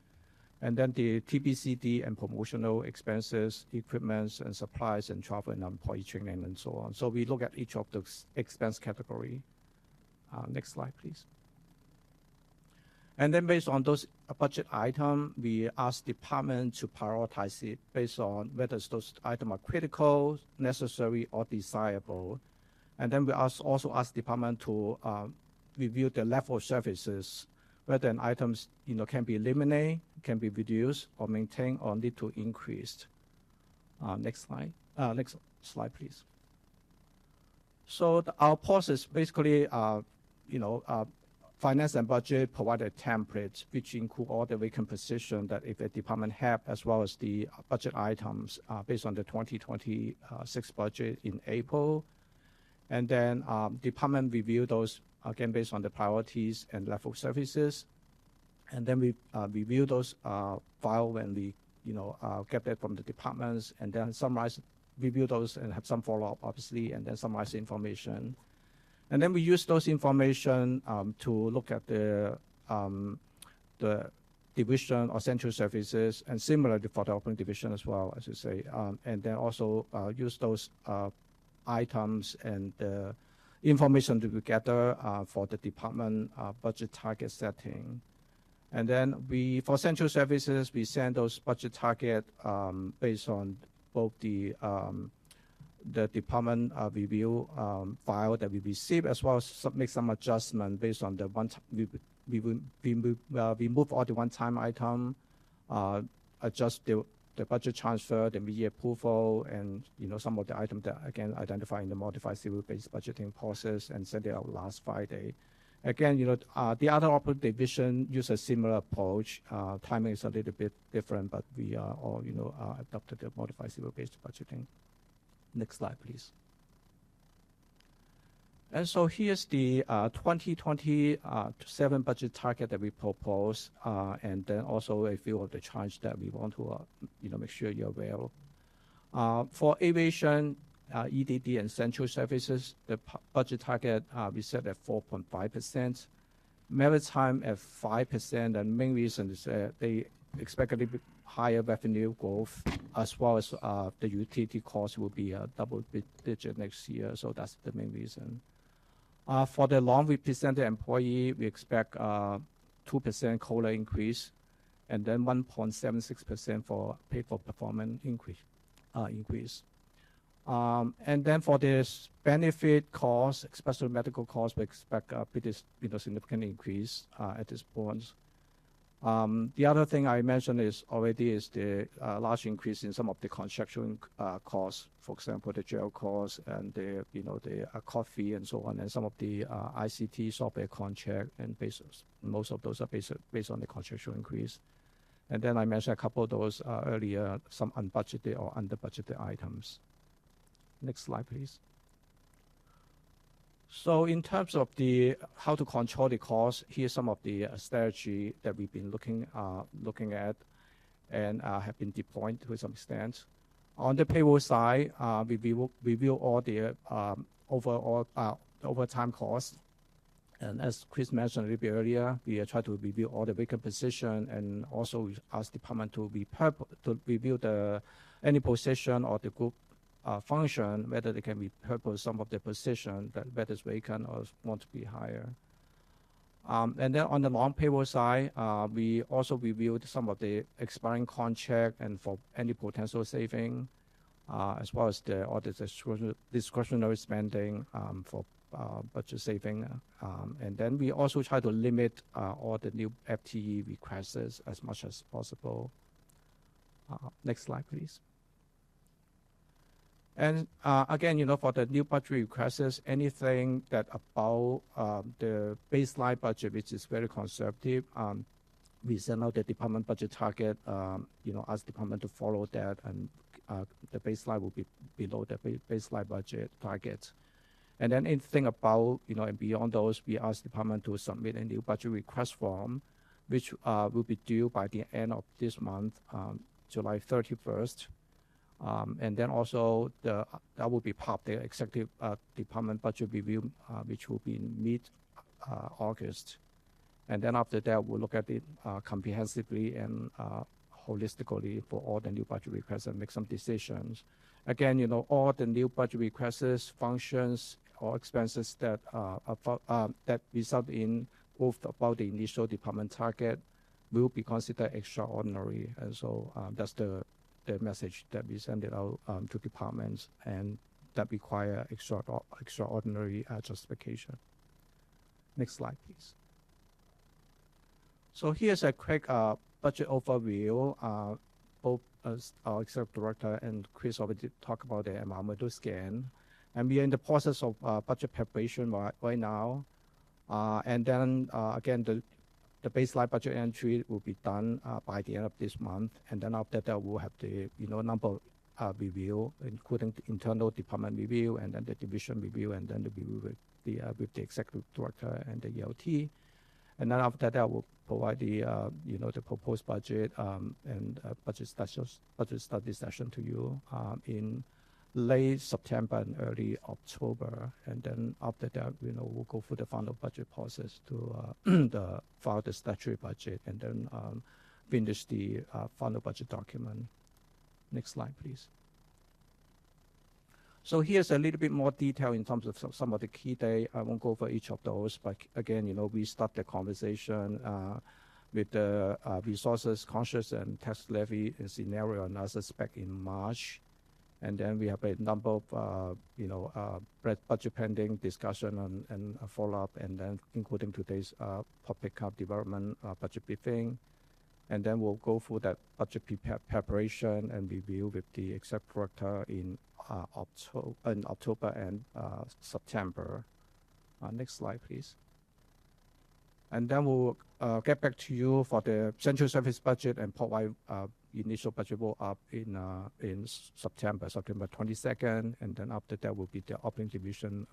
And then the TBCD and promotional expenses, equipments and supplies and travel and employee training and so on. So we look at each of those expense category. Next slide, please. And then based on those budget items, we ask department to prioritize it based on whether those items are critical, necessary, or desirable. And then we also ask department to review the level of services, whether an items can be eliminated, can be reduced, or maintained, or need to increase. Next slide. Next slide, please. So our process basically, finance and budget provide a template which include all the vacant position that if a department have, as well as the budget items based on the 2026 budget in April. And then department review those again based on the priorities and level of services. And then we review those file when we get that from the departments, and then summarize, review those and have some follow-up obviously, and then summarize the information. And then we use those information to look at the division or central services, and similarly for the operating division as well, as you say. And then also use those items and the information that we gather for the department budget target setting. And then for central services, we send those budget target based on both the department review file that we receive, as well as make some adjustment based on the we move all the one-time item, adjust the budget transfer, the media approval, and some of the items that again identify in the modified zero-based budgeting process, and send it out last Friday. Again, the other operating division use a similar approach. Timing is a little bit different, but we all adopted the modified zero-based budgeting. Next slide, please. And so here's the 2027 budget target that we propose, and then also a few of the charges that we want to make sure you're aware of. For aviation, EDD and central services, the budget target we set at 4.5%. Maritime at 5%, and main reason is they expect a little bit higher revenue growth, as well as the utility cost will be a double-digit next year, so that's the main reason. For the non-represented employee, we expect 2% COLA increase, and then 1.76% for pay for performance increase. And then for this benefit costs, especially medical costs, we expect a pretty significant increase at this point. The other thing I mentioned is the large increase in some of the construction costs, for example, the jail costs and the court fee and so on, and some of the ICT software contract, and most of those are based on the construction increase. And then I mentioned a couple of those earlier, some unbudgeted or under budgeted items. Next slide, please. So in terms of how to control the cost, here's some of the strategy that we've been looking at and have been deployed to some extent. On the payroll side, we review all the overall overtime costs. And as Chris mentioned a little bit earlier, we try to review all the vacant position, and also ask department to review any position or the group function, whether they can repurpose some of the position that is vacant or want to be higher. And then on the non-payroll side, we also reviewed some of the expiring contract and for any potential saving, as well as all the discretionary spending for budget saving. And then we also try to limit all the new FTE requests as much as possible. Next slide, please. And again, for the new budget requests, anything that about the baseline budget, which is very conservative, we send out the department budget target, ask department to follow that, and the baseline will be below the baseline budget target. And then anything about, and beyond those, we ask department to submit a new budget request form, which will be due by the end of this month, July 31st. And then also that will be part of the executive department budget review, which will be in mid-August. And then after that, we'll look at it comprehensively and holistically for all the new budget requests and make some decisions. Again, all the new budget requests, functions, or expenses that that result in both above the initial department target will be considered extraordinary. And so that's the message that we send it out to departments and that require extraordinary justification. Next slide, please. So here's a quick budget overview. Both our executive director and Chris already talked about the environmental scan. And we are in the process of budget preparation right now. And then again, the baseline budget entry will be done by the end of this month. And then after that, we'll have the number review, including the internal department review, and then the division review, and then the review with the executive director and the ELT. And then after that, we'll provide the the proposed budget and budget study session to you in late September and early October. And then after that, we'll go through the final budget process to file the statutory budget and then finish the final budget document. Next slide, please. So here's a little bit more detail in terms of some of the key dates. I won't go over each of those, but again, we start the conversation with the resources conscious and tax levy scenario analysis back in March. And then we have a number of, budget pending discussion and follow-up, and then including today's public development budget briefing. And then we'll go through that budget preparation and review with the executive director in October and September. Next slide, please. And then we'll get back to you for the central service budget and provide initial budget roll up in September 22nd. And then after that will be the operating division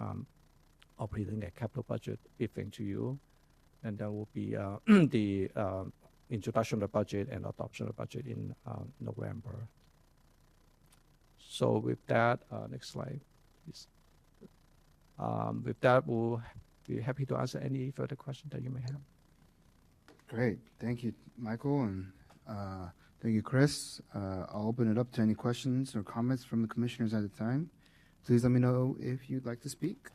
operating a capital budget briefing to you. And then will be the introduction of the budget and adoption of the budget in November. So with that, next slide, please. With that, we'll be happy to answer any further questions that you may have. Great. Thank you, Michael, and thank you, Chris. I'll open it up to any questions or comments from the commissioners at the time. Please let me know if you'd like to speak.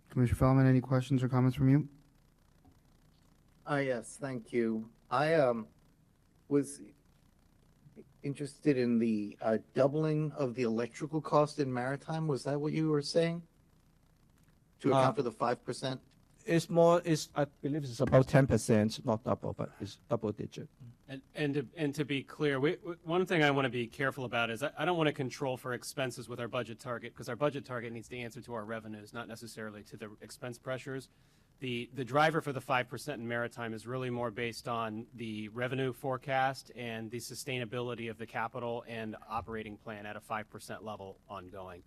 Commissioner Fellman, any questions or comments from you? Yes, thank you. I was interested in the doubling of the electrical cost in maritime. Was that what you were saying? To account for the 5%? It's more. I believe it's about 10%, not double, but it's double digit. And to be clear, one thing I want to be careful about is I don't want to control for expenses with our budget target, because our budget target needs to answer to our revenues, not necessarily to the expense pressures. The driver for the 5% in maritime is really more based on the revenue forecast and the sustainability of the capital and operating plan at a 5% level ongoing.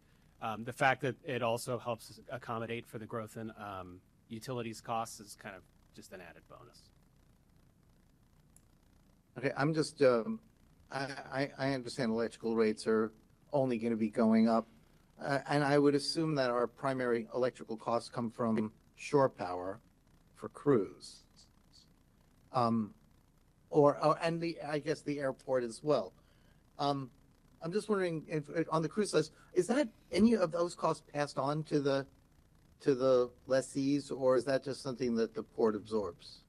The fact that it also helps accommodate for the growth in utilities costs is kind of just an added bonus. Okay, I'm just, I understand electrical rates are only going to be going up. And I would assume that our primary electrical costs come from shore power for crews. And I guess the airport as well. I'm just wondering if on the cruise list, is that any of those costs passed on to the lessees, or is that just something that the port absorbs?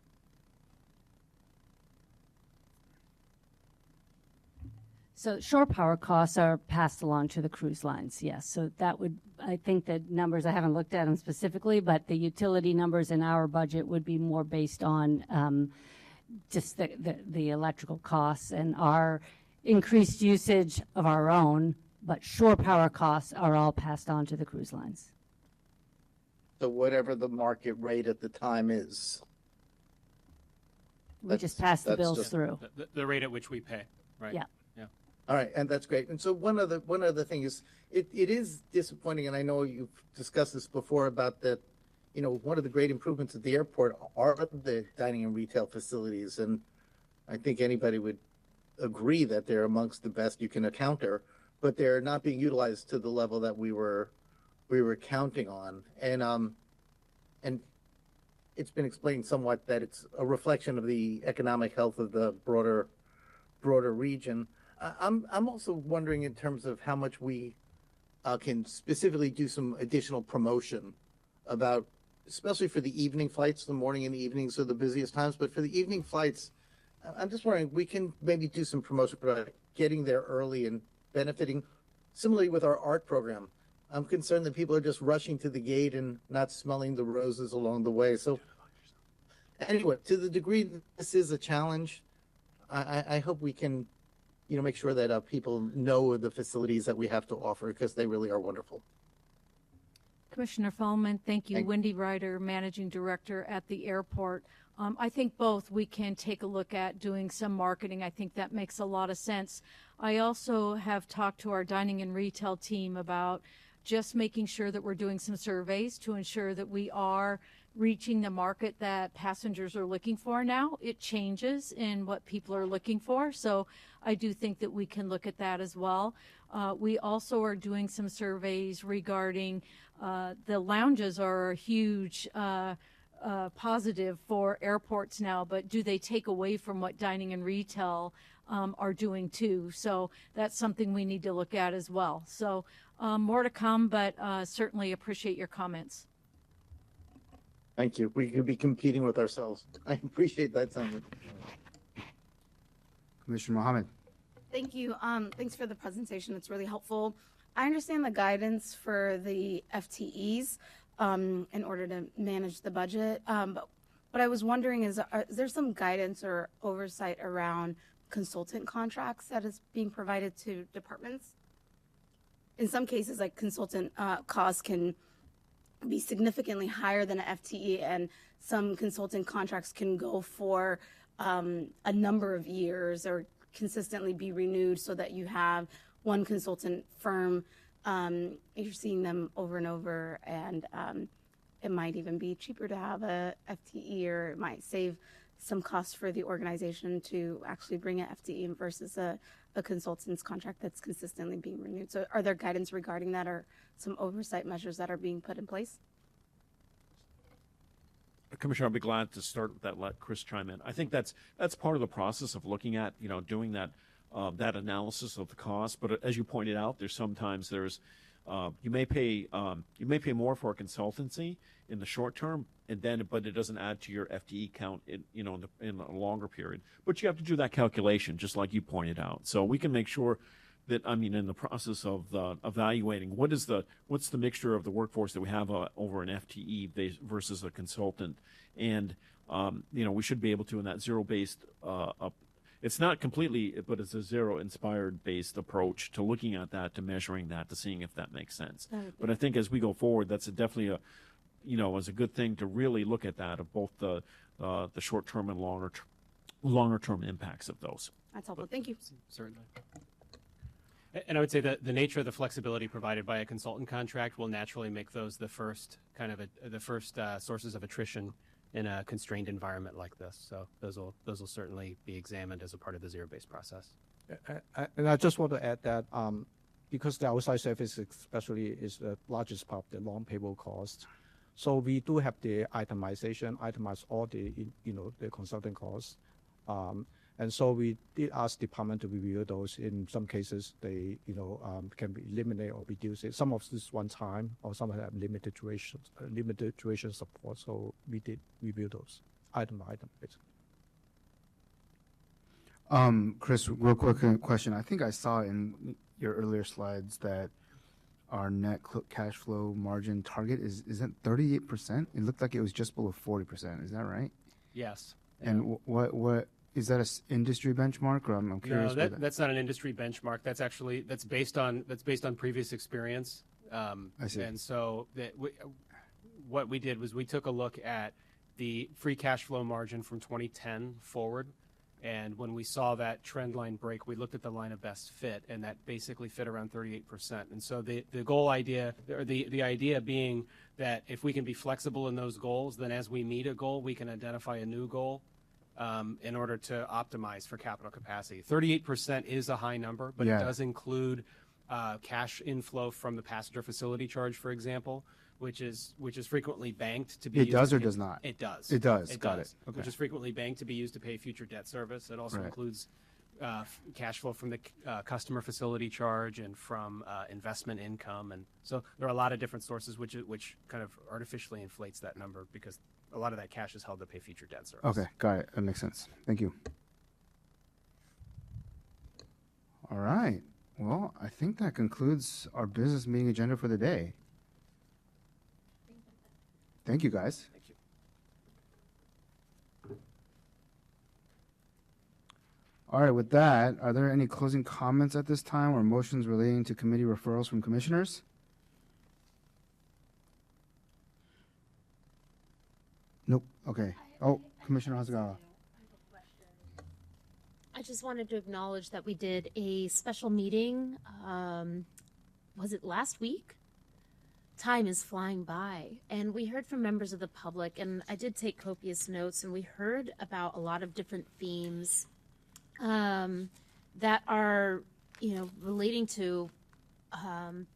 So shore power costs are passed along to the cruise lines, yes. So that would, I think the numbers, I haven't looked at them specifically, but the utility numbers in our budget would be more based on just the electrical costs, and our increased usage of our own, but shore power costs are all passed on to the cruise lines. So whatever the market rate at the time is. We just pass the that's bills just- through. The rate at which we pay, right? Yeah. Yeah. All right, and that's great. And so one other thing is, it is disappointing, and I know you've discussed this before about that, you know, one of the great improvements at the airport are the dining and retail facilities, and I think anybody would agree that they're amongst the best you can encounter, but they're not being utilized to the level that we were counting on. And it's been explained somewhat that it's a reflection of the economic health of the broader region. I'm also wondering in terms of how much we can specifically do some additional promotion about, especially for the evening flights. The morning and the evenings are the busiest times, but for the evening flights, I'm just wondering, we can maybe do some promotion about getting there early and benefiting. Similarly with our art program, I'm concerned that people are just rushing to the gate and not smelling the roses along the way. So anyway, to the degree that this is a challenge, I hope we can, you know, make sure that people know the facilities that we have to offer, because they really are wonderful. Commissioner Fellman, thank you. Thank- Wendy Ryder, Managing Director at the airport. I think both we can take a look at doing some marketing. I think that makes a lot of sense. I also have talked to our dining and retail team about just making sure that we're doing some surveys to ensure that we are reaching the market that passengers are looking for now. It changes in what people are looking for. So I do think that we can look at that as well. We also are doing some surveys regarding the lounges are a huge positive for airports now, but do they take away from what dining and retail are doing too? So that's something we need to look at as well. So more to come, but certainly appreciate your comments. Thank you. We could be competing with ourselves. I appreciate that, Simon. Commissioner Mohammed. Thank you. Thanks for the presentation. It's really helpful. I understand the guidance for the FTEs in order to manage the budget. But I was wondering, is there some guidance or oversight around consultant contracts that is being provided to departments? In some cases, like consultant costs can be significantly higher than an FTE, and some consultant contracts can go for a number of years or consistently be renewed, so that you have one consultant firm, you're seeing them over and over, and it might even be cheaper to have a FTE, or it might save some costs for the organization to actually bring an FTE versus a consultant's contract that's consistently being renewed. So are there guidance regarding that, or some oversight measures that are being put in place? Commissioner, I'll be glad to start with that. Let Chris chime in. I think that's part of the process of looking at, you know, doing that that analysis of the cost. But as you pointed out, sometimes you may pay more for a consultancy in the short term, but it doesn't add to your FTE count in a longer period. But you have to do that calculation, just like you pointed out. So we can make sure that, in the process of evaluating what's the mixture of the workforce that we have over an FTE versus a consultant, and we should be able to, in that zero-based it's not completely, but it's a zero-inspired based approach to looking at that, to measuring that, to seeing if that makes sense. But I think as we go forward, that's definitely is a good thing to really look at that, of both the short-term and longer-term impacts of those. That's helpful. Thank you. Certainly. And I would say that the nature of the flexibility provided by a consultant contract will naturally make those the first sources of attrition in a constrained environment like this. So those will certainly be examined as a part of the zero-based process. And I just want to add that because the outside service especially is the largest part of the long payroll cost, so we do have the itemize all the the consulting costs, and so we did ask department to review those. In some cases, they can be eliminated or reduce it. Some of this one time, or some have limited duration support. So we did review those item by item, basically. Chris, real quick question. I think I saw in your earlier slides that our net cash flow margin target is that 38%? It looked like it was just below 40%. Is that right? Yes. And what is that an industry benchmark, or I'm curious? No, that's not an industry benchmark. That's actually based on previous experience. I see. And so what we did was we took a look at the free cash flow margin from 2010 forward. And when we saw that trend line break, we looked at the line of best fit, and that basically fit around 38%. And so the goal idea, or the idea being that if we can be flexible in those goals, then as we meet a goal, we can identify a new goal in order to optimize for capital capacity. 38% is a high number, but Yeah. it does include cash inflow from the passenger facility charge, for example, which is frequently banked to be It used does to or pay- does not? It does. It does. Got it. Okay. Which is frequently banked to be used to pay future debt service. It also Right. includes cash flow from the customer facility charge and from investment income, and so there are a lot of different sources which kind of artificially inflates that number because a lot of that cash is held to pay future debt service. Okay, got it. That makes sense. Thank you. All right. Well, I think that concludes our business meeting agenda for the day. Thank you, guys. Thank you. All right, with that, are there any closing comments at this time or motions relating to committee referrals from commissioners? Nope. Okay. Oh, Commissioner Hasegawa. I just wanted to acknowledge that we did a special meeting, was it last week? Time is flying by. And we heard from members of the public, and I did take copious notes, and we heard about a lot of different themes that are, relating to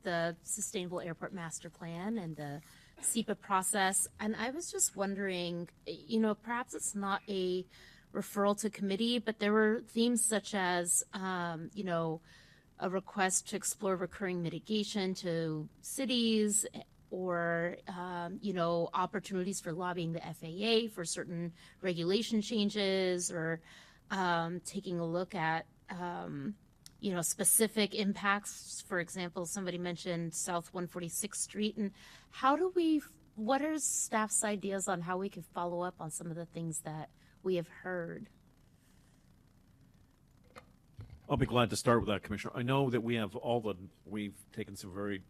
the Sustainable Airport Master Plan and the SEPA process. And I was just wondering, perhaps it's not a referral to committee, but there were themes such as, a request to explore recurring mitigation to cities or, opportunities for lobbying the FAA for certain regulation changes or taking a look at, specific impacts. For example, somebody mentioned South 146th Street. And what are staff's ideas on how we can follow up on some of the things that we have heard? I'll be glad to start with that, Commissioner. I know that we've taken some very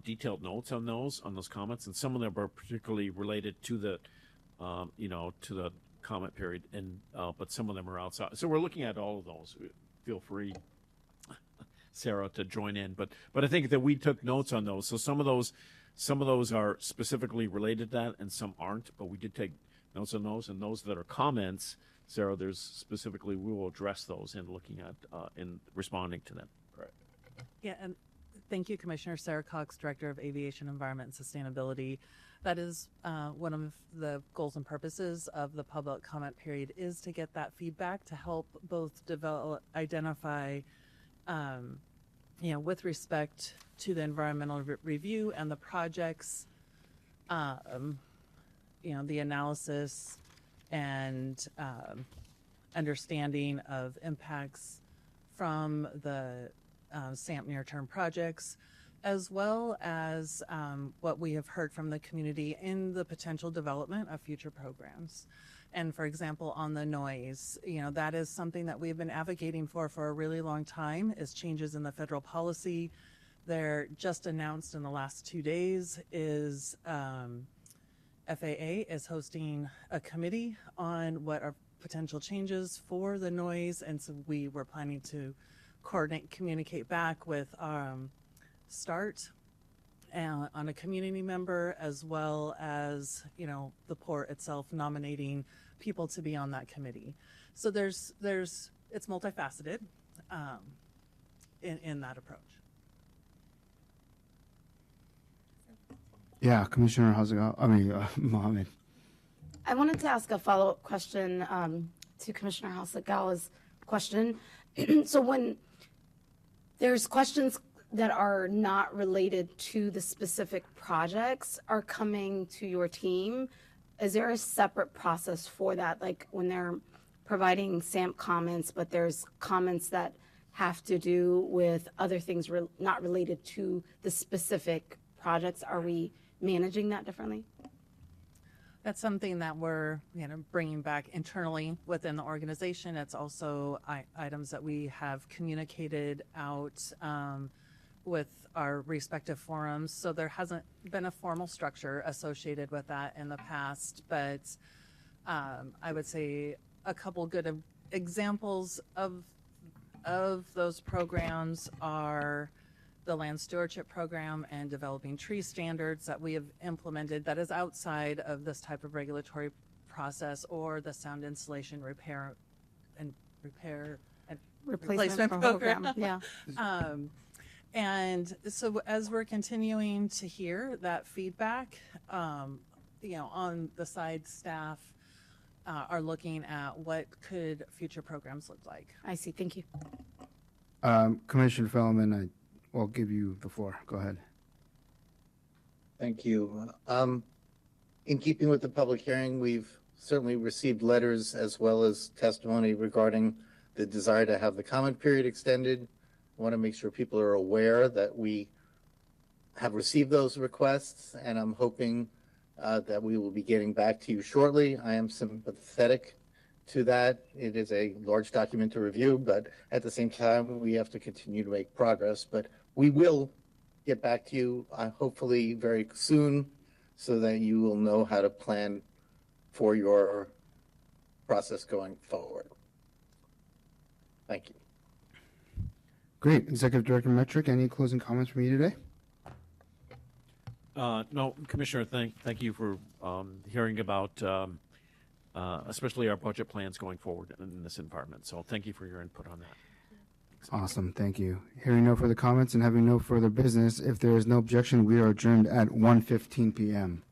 detailed notes on those comments, and some of them are particularly related to the, to the comment period, and but some of them are outside. So we're looking at all of those. Feel free, Sarah, to join in. But I think that we took notes on those. So some of those are specifically related to that, and some aren't. But we did take notes on those, and those that are comments, Sarah, we will address those in looking at in responding to them. Correct. Yeah, and thank you, Commissioner. Sarah Cox, Director of Aviation, Environment, and Sustainability. That is one of the goals and purposes of the public comment period, is to get that feedback to help both identify, with respect to the environmental review and the projects, the analysis and understanding of impacts from the SAMP near-term projects, as well as what we have heard from the community in the potential development of future programs. And for example, on the noise, that is something that we've been advocating for a really long time, is changes in the federal policy. They're just announced in the last 2 days is FAA is hosting a committee on what are potential changes for the noise. And so we were planning to communicate back with START on a community member, as well as, the port itself nominating people to be on that committee. So it's multifaceted in that approach. Yeah, Commissioner Hasegawa, Mohammed. I wanted to ask a follow-up question to Commissioner Hasegawa's question. So when there's questions that are not related to the specific projects are coming to your team, is there a separate process for that? Like when they're providing SAMP comments, but there's comments that have to do with other things not related to the specific projects, are we managing that differently? That's something that we're, bringing back internally within the organization. It's also items that we have communicated out with our respective forums. So there hasn't been a formal structure associated with that in the past, but I would say a couple good examples of those programs are the land stewardship program and developing tree standards that we have implemented that is outside of this type of regulatory process, or the sound insulation repair and replacement program. Yeah. And so as we're continuing to hear that feedback, on the side, staff are looking at what could future programs look like. I see. Thank you. Commissioner Fellman, I'll give you the floor. Go ahead. Thank you. In keeping with the public hearing, we've certainly received letters as well as testimony regarding the desire to have the comment period extended. I want to make sure people are aware that we have received those requests, and I'm hoping that we will be getting back to you shortly. I am sympathetic to that. It is a large document to review, but at the same time, we have to continue to make progress. But we will get back to you, hopefully very soon, so that you will know how to plan for your process going forward. Thank you. Great. Executive Director Metric, any closing comments from you today? No, Commissioner, thank you for hearing about especially our budget plans going forward in this environment. So thank you for your input on that. Awesome. Thank you. Hearing no further comments and having no further business, if there is no objection, we are adjourned at 1:15 p.m.